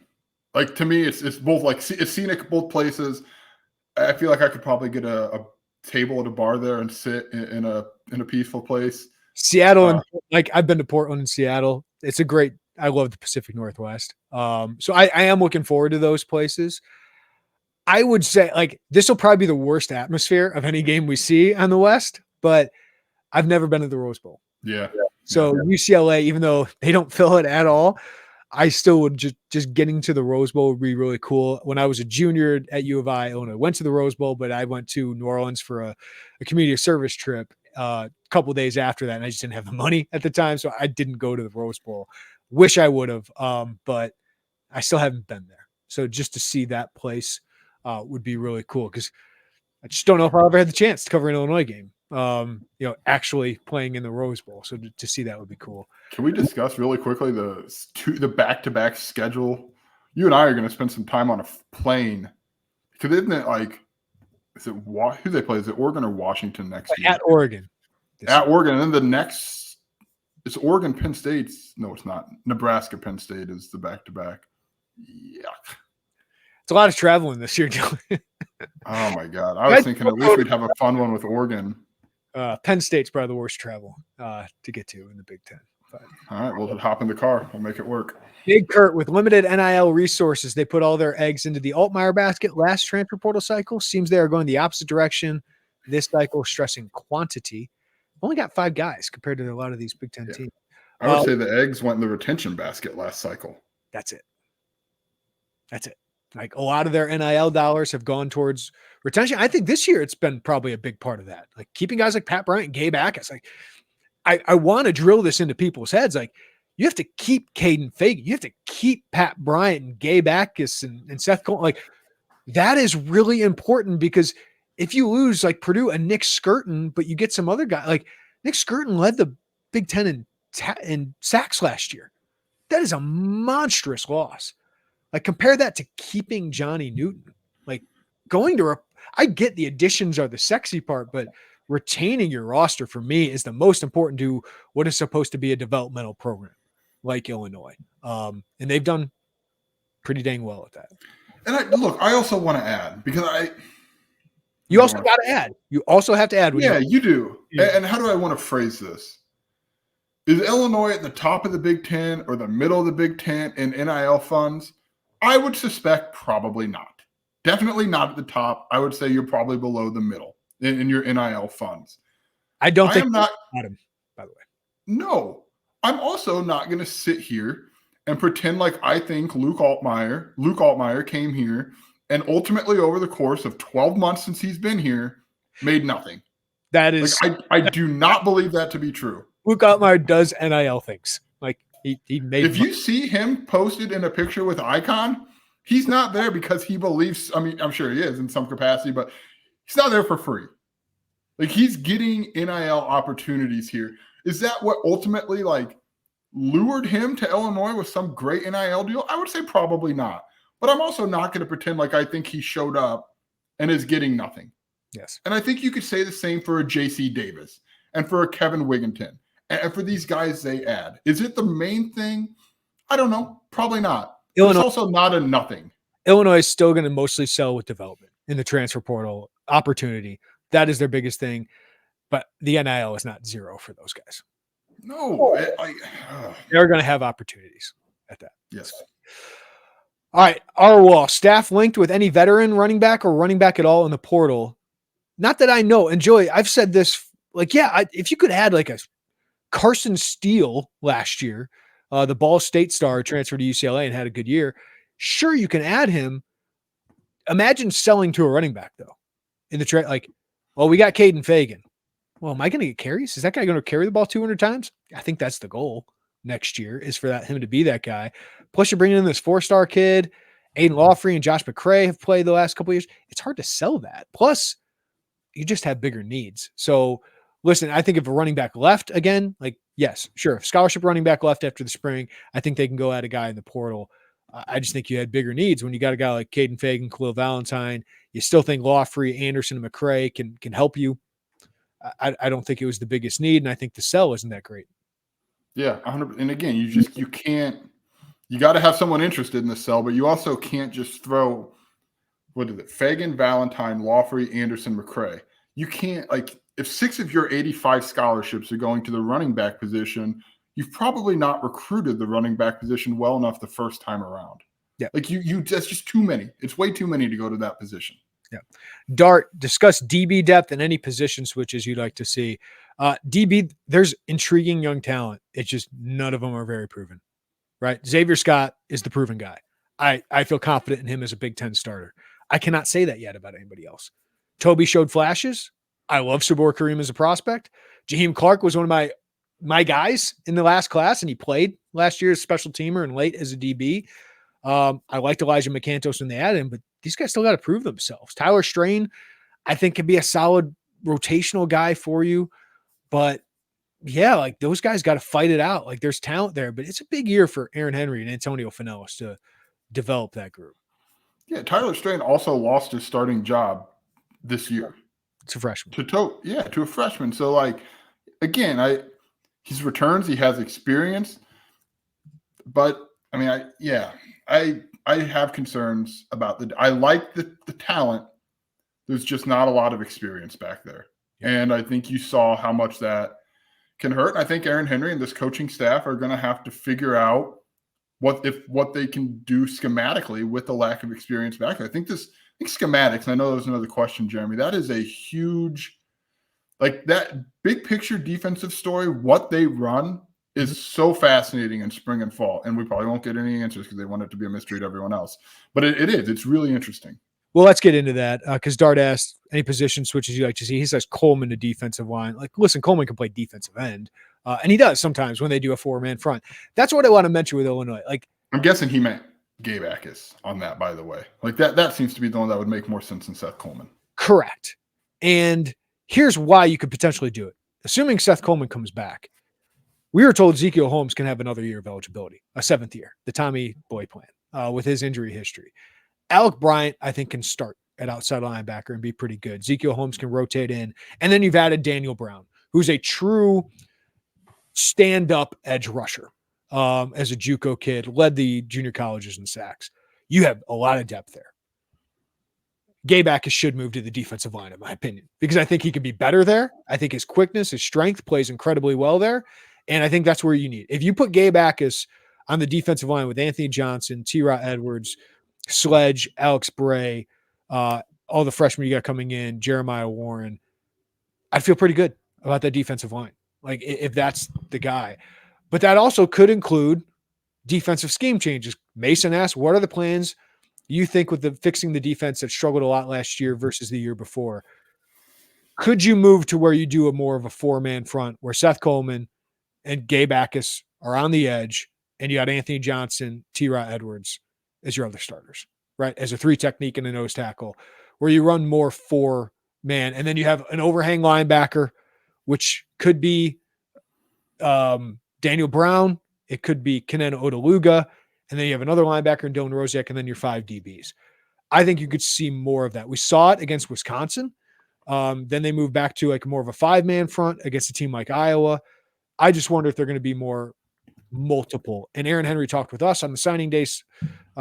Like to me, it's both like it's scenic both places. I feel like I could probably get a table at a bar there and sit in a peaceful place. Seattle, and I've been to Portland and Seattle. It's a great. I love the Pacific Northwest. So I am looking forward to those places. I would say this will probably be the worst atmosphere of any game we see on the West, but I've never been to the Rose Bowl. Yeah. So UCLA, even though they don't fill it at all, I still would just getting to the Rose Bowl would be really cool. When I was a junior at U of I, Illinois, went to the Rose Bowl, but I went to New Orleans for a community service trip a couple of days after that, and I just didn't have the money at the time, so I didn't go to the Rose Bowl. Wish I would have, but I still haven't been there. So just to see that place would be really cool, because I just don't know if I'll ever had the chance to cover an Illinois game. Actually playing in the Rose Bowl. So to see that would be cool. Can we discuss really quickly the back-to-back schedule? You and I are going to spend some time on a plane, because isn't it who they play? Is it Oregon or Washington next year? At Oregon. Oregon. And then the next, it's Oregon, Penn State. No, it's not. Nebraska, Penn State is the back-to-back. Yeah. It's a lot of traveling this year, Joe. Oh my God. I was thinking at least we'd have a fun one with Oregon. Penn State's probably the worst travel to get to in the Big Ten. But, all right, we'll hop in the car. We'll make it work. Big Kurt, with limited NIL resources, they put all their eggs into the Altmaier basket last transfer portal cycle. Seems they are going the opposite direction this cycle, stressing quantity. Only got 5 guys compared to a lot of these Big Ten teams. I would say the eggs went in the retention basket last cycle. That's it. Like a lot of their NIL dollars have gone towards retention. I think this year it's been probably a big part of that. Like keeping guys like Pat Bryant and Gabe Akis. Like I want to drill this into people's heads. Like you have to keep Caden Fagan. You have to keep Pat Bryant and Gabe Akis and Seth Cole. Like that is really important, because if you lose like Purdue and Nick Skirton, but you get some other guy, like Nick Skirton led the Big Ten in sacks last year. That is a monstrous loss. Like compare that to keeping Johnny Newton. Like going to I get the additions are the sexy part, but retaining your roster for me is the most important to what is supposed to be a developmental program like Illinois. And they've done pretty dang well at that. And I also want to add, because you also got to add. You also have to add. You do. Yeah. And how do I want to phrase this? Is Illinois at the top of the Big Ten or the middle of the Big Ten in NIL funds? I would suspect probably not. Definitely not at the top. I would say you're probably below the middle in your NIL funds. I don't think not him, by the way. No. I'm also not going to sit here and pretend like I think Luke Altmaier came here and ultimately over the course of 12 months since he's been here made nothing. That is I do not believe that to be true. Luke Altmaier does NIL things. Like He made. If you see him posted in a picture with Icon, he's not there because he believes. I mean, I'm sure he is in some capacity, but he's not there for free. Like, he's getting NIL opportunities here. Is that what ultimately lured him to Illinois with some great NIL deal? I would say probably not. But I'm also not going to pretend like I think he showed up and is getting nothing. Yes. And I think you could say the same for a JC Davis and for a Kevin Wigginton and for these guys they add. Is it the main thing? I don't know. Probably not. It's also not a nothing. Illinois is still going to mostly sell with development in the transfer portal opportunity. That is their biggest thing. But the NIL is not zero for those guys. No. They're going to have opportunities at that. Yes. All right. Our wall staff linked with any veteran running back or running back at all in the portal. Not that I know. And Joey, I've said this, if you could add a Carson Steele last year, the Ball State star transferred to UCLA and had a good year. Sure, you can add him. Imagine selling to a running back though in the we got Caden Fagan. Well, am I going to get carries? Is that guy going to carry the ball 200 times? I think that's the goal next year is for him to be that guy. Plus, you're bringing in this 4-star kid. Aiden Lawfrey and Josh McCray have played the last couple of years. It's hard to sell that. Plus, you just have bigger needs. So, listen, I think if a running back left again, yes, sure. If scholarship running back left after the spring, I think they can go at a guy in the portal. I just think you had bigger needs when you got a guy like Caden Fagan, Khalil Valentine. You still think Lawfrey, Anderson, and McCray can help you. I don't think it was the biggest need, and I think the sell isn't that great. Yeah, 100%. And again, you can't. You got to have someone interested in the sell, but you also can't just throw. What is it? Fagan, Valentine, Lawfrey, Anderson, McCray. You can't if 6 of your 85 scholarships are going to the running back position, you've probably not recruited the running back position well enough the first time around. Yeah, that's just too many. It's way too many to go to that position. Yeah. Dart, discuss DB depth and any position switches you'd like to see. DB, there's intriguing young talent. It's just none of them are very proven, right? Xavier Scott is the proven guy. I feel confident in him as a Big Ten starter. I cannot say that yet about anybody else. Toby showed flashes. I love Sabor Kareem as a prospect. Jaheim Clark was one of my guys in the last class, and he played last year as a special teamer and late as a DB. I liked Elijah McCantos when they added him, but these guys still got to prove themselves. Tyler Strain, I think, can be a solid rotational guy for you. But yeah, those guys got to fight it out. There's talent there, but it's a big year for Aaron Henry and Antonio Finellis to develop that group. Yeah, Tyler Strain also lost his starting job this year. It's a freshman. To a freshman. So, again, his returns, he has experience. But, I mean, I have concerns about I like the talent. There's just not a lot of experience back there. And I think you saw how much that can hurt. And I think Aaron Henry and this coaching staff are going to have to figure out what they can do schematically with the lack of experience back there. I think schematics, and I know there's another question, Jeremy, that is a huge, that big picture defensive story, what they run is so fascinating in spring and fall. And we probably won't get any answers because they want it to be a mystery to everyone else. But it is. It's really interesting. Well, let's get into that because Dart asked any position switches you like to see. He says Coleman to defensive line. Listen, Coleman can play defensive end, and he does sometimes when they do a 4-man front. That's what I want to mention with Illinois. I'm guessing he meant Gabe Akis on that, by the way. That seems to be the one that would make more sense than Seth Coleman. Correct. And here's why you could potentially do it. Assuming Seth Coleman comes back, we were told Ezekiel Holmes can have another year of eligibility, a 7th year, the Tommy Boy plan, with his injury history. Alec Bryant, I think, can start at outside linebacker and be pretty good. Ezekiel Holmes can rotate in. And then you've added Daniel Brown, who's a true stand-up edge rusher as a JUCO kid, led the junior colleges in sacks. You have a lot of depth there. Gabe Akis should move to the defensive line, in my opinion, because I think he can be better there. I think his quickness, his strength plays incredibly well there. And I think that's where you need. If you put Gabe Akis on the defensive line with Anthony Johnson, T-Rod Edwards, Sledge, Alex Bray, all the freshmen you got coming in, Jeremiah Warren, I'd feel pretty good about that defensive line. If that's the guy. But that also could include defensive scheme changes. Mason asked, what are the plans you think with fixing the defense that struggled a lot last year versus the year before? Could you move to where you do more of a 4-man front where Seth Coleman and Gabe Akis are on the edge, and you got Anthony Johnson, T-Rod Edwards as your other starters, right? As a 3 technique and a nose tackle, where you run more 4-man, and then you have an overhang linebacker, which could be Daniel Brown, it could be Kenenna Odeluga, and then you have another linebacker in Dylan Rosiak, and then your 5 DBs. I think you could see more of that. We saw it against Wisconsin. Then they moved back to like more of a 5-man front against a team like Iowa. I just wonder if they're going to be more multiple. And Aaron Henry talked with us on the signing day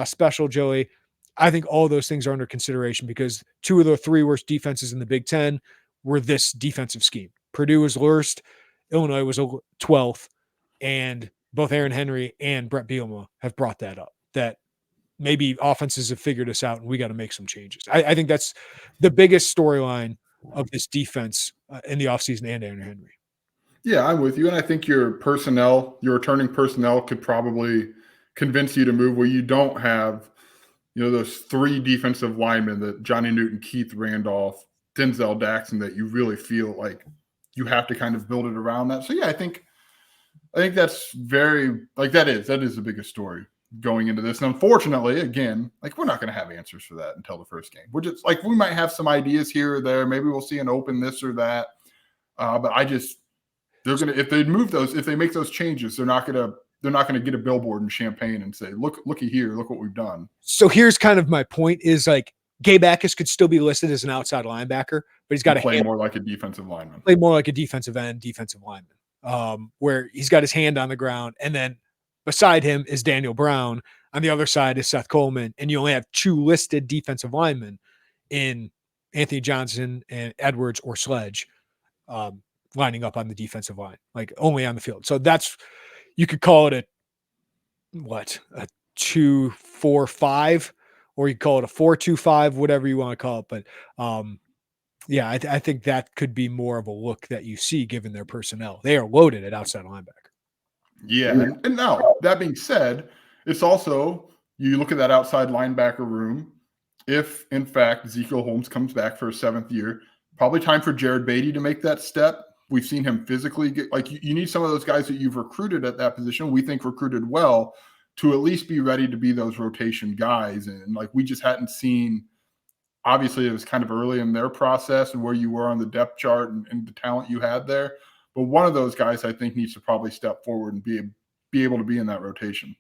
special, Joey. I think all those things are under consideration because 2 of the 3 worst defenses in the Big Ten were this defensive scheme. Purdue was worst. Illinois was 12th. And both Aaron Henry and Brett Bielema have brought that up, that maybe offenses have figured us out and we got to make some changes. I think that's the biggest storyline of this defense in the offseason and Aaron Henry. Yeah, I'm with you. And I think your returning personnel could probably convince you to move where you don't have, those 3 defensive linemen that Johnny Newton, Keith Randolph, Denzel Jackson, that you really feel like you have to kind of build it around that. So yeah, I think that's very that is the biggest story going into this. And unfortunately, again, we're not going to have answers for that until the first game. We're just we might have some ideas here or there. Maybe we'll see an open this or that. But if they move those, if they make those changes, they're not going to get a billboard in Champaign and say, looky here, look what we've done. So here's kind of my point is Gabe Backus could still be listed as an outside linebacker, but he's got to play more like a defensive lineman. Play more like a defensive end, defensive lineman, where he's got his hand on the ground. And then beside him is Daniel Brown. On the other side is Seth Coleman. And you only have 2 listed defensive linemen in Anthony Johnson and Edwards or Sledge lining up on the defensive line, only on the field. So you could call it a 2-4-5, or you call it a 4-2-5, whatever you want to call it. But yeah, I think that could be more of a look that you see given their personnel. They are loaded at outside linebacker. Yeah. And now, that being said, it's also, you look at that outside linebacker room. If, in fact, Ezekiel Holmes comes back for a 7th year, probably time for Jared Beatty to make that step. We've seen him physically get you need some of those guys that you've recruited at that position. We think recruited well to at least be ready to be those rotation guys. And we just hadn't seen, obviously it was kind of early in their process and where you were on the depth chart and the talent you had there. But one of those guys I think needs to probably step forward and be able to be in that rotation.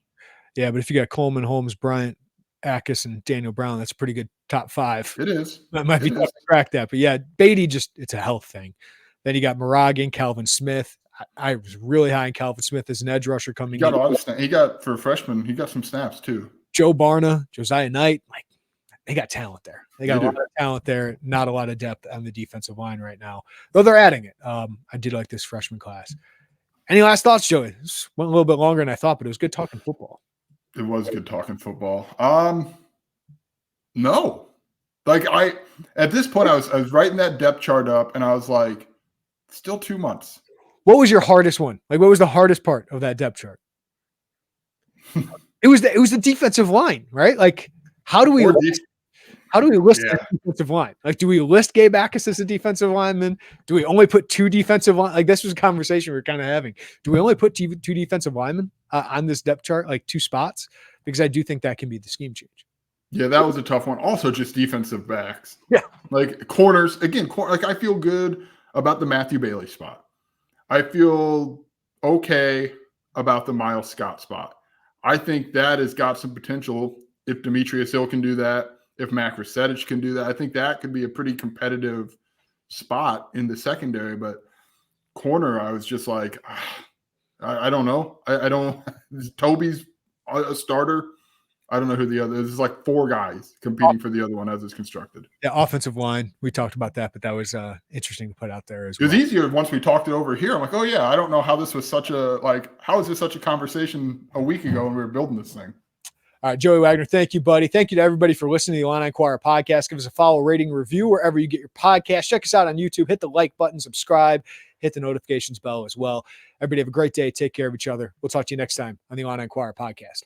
Yeah. But if you got Coleman, Holmes, Bryant, Backus, and Daniel Brown, that's a pretty good top 5. It is. That might be tough to crack that. But yeah, Beatty it's a health thing. Then you got Moragan, Calvin Smith. I was really high on Calvin Smith as an edge rusher coming in. He got a lot of snaps. He got, for a freshman, he got some snaps too. Joe Barna, Josiah Knight, they got talent there. They got a lot of talent there, not a lot of depth on the defensive line right now, though they're adding it. I did like this freshman class. Any last thoughts, Joey? This went a little bit longer than I thought, but it was good talking football. It was good talking football. No. At this point, I was writing that depth chart up, and I was like, still 2 months. What was your hardest one? What was the hardest part of that depth chart? It was the defensive line, right? How do we list that defensive line? Do we list Gabe Backus as a defensive lineman? Do we only put 2 defensive line? This was a conversation we were kind of having. Do we only put 2 defensive linemen on this depth chart, 2 spots? Because I do think that can be the scheme change. Yeah, that was a tough one. Also, just defensive backs. Yeah, corners again. I feel good about the Matthew Bailey spot. I feel okay about the Miles Scott spot. I think that has got some potential. If Demetrius Hill can do that, if Mac Resetich can do that, I think that could be a pretty competitive spot in the secondary. But corner, I was just I don't know. I don't. Toby's a starter. I don't know who the other is. There's 4 guys competing for the other one as it's constructed. Yeah, offensive line. We talked about that, but that was interesting to put out there as well. It was easier once we talked it over here. I'm oh yeah, I don't know how this was how is this such a conversation a week ago when we were building this thing? All right, Joey Wagner, thank you, buddy. Thank you to everybody for listening to the Illini Inquirer Podcast. Give us a follow, rating, review wherever you get your podcast. Check us out on YouTube. Hit the like button, subscribe, hit the notifications bell as well. Everybody have a great day. Take care of each other. We'll talk to you next time on the Illini Inquirer Podcast.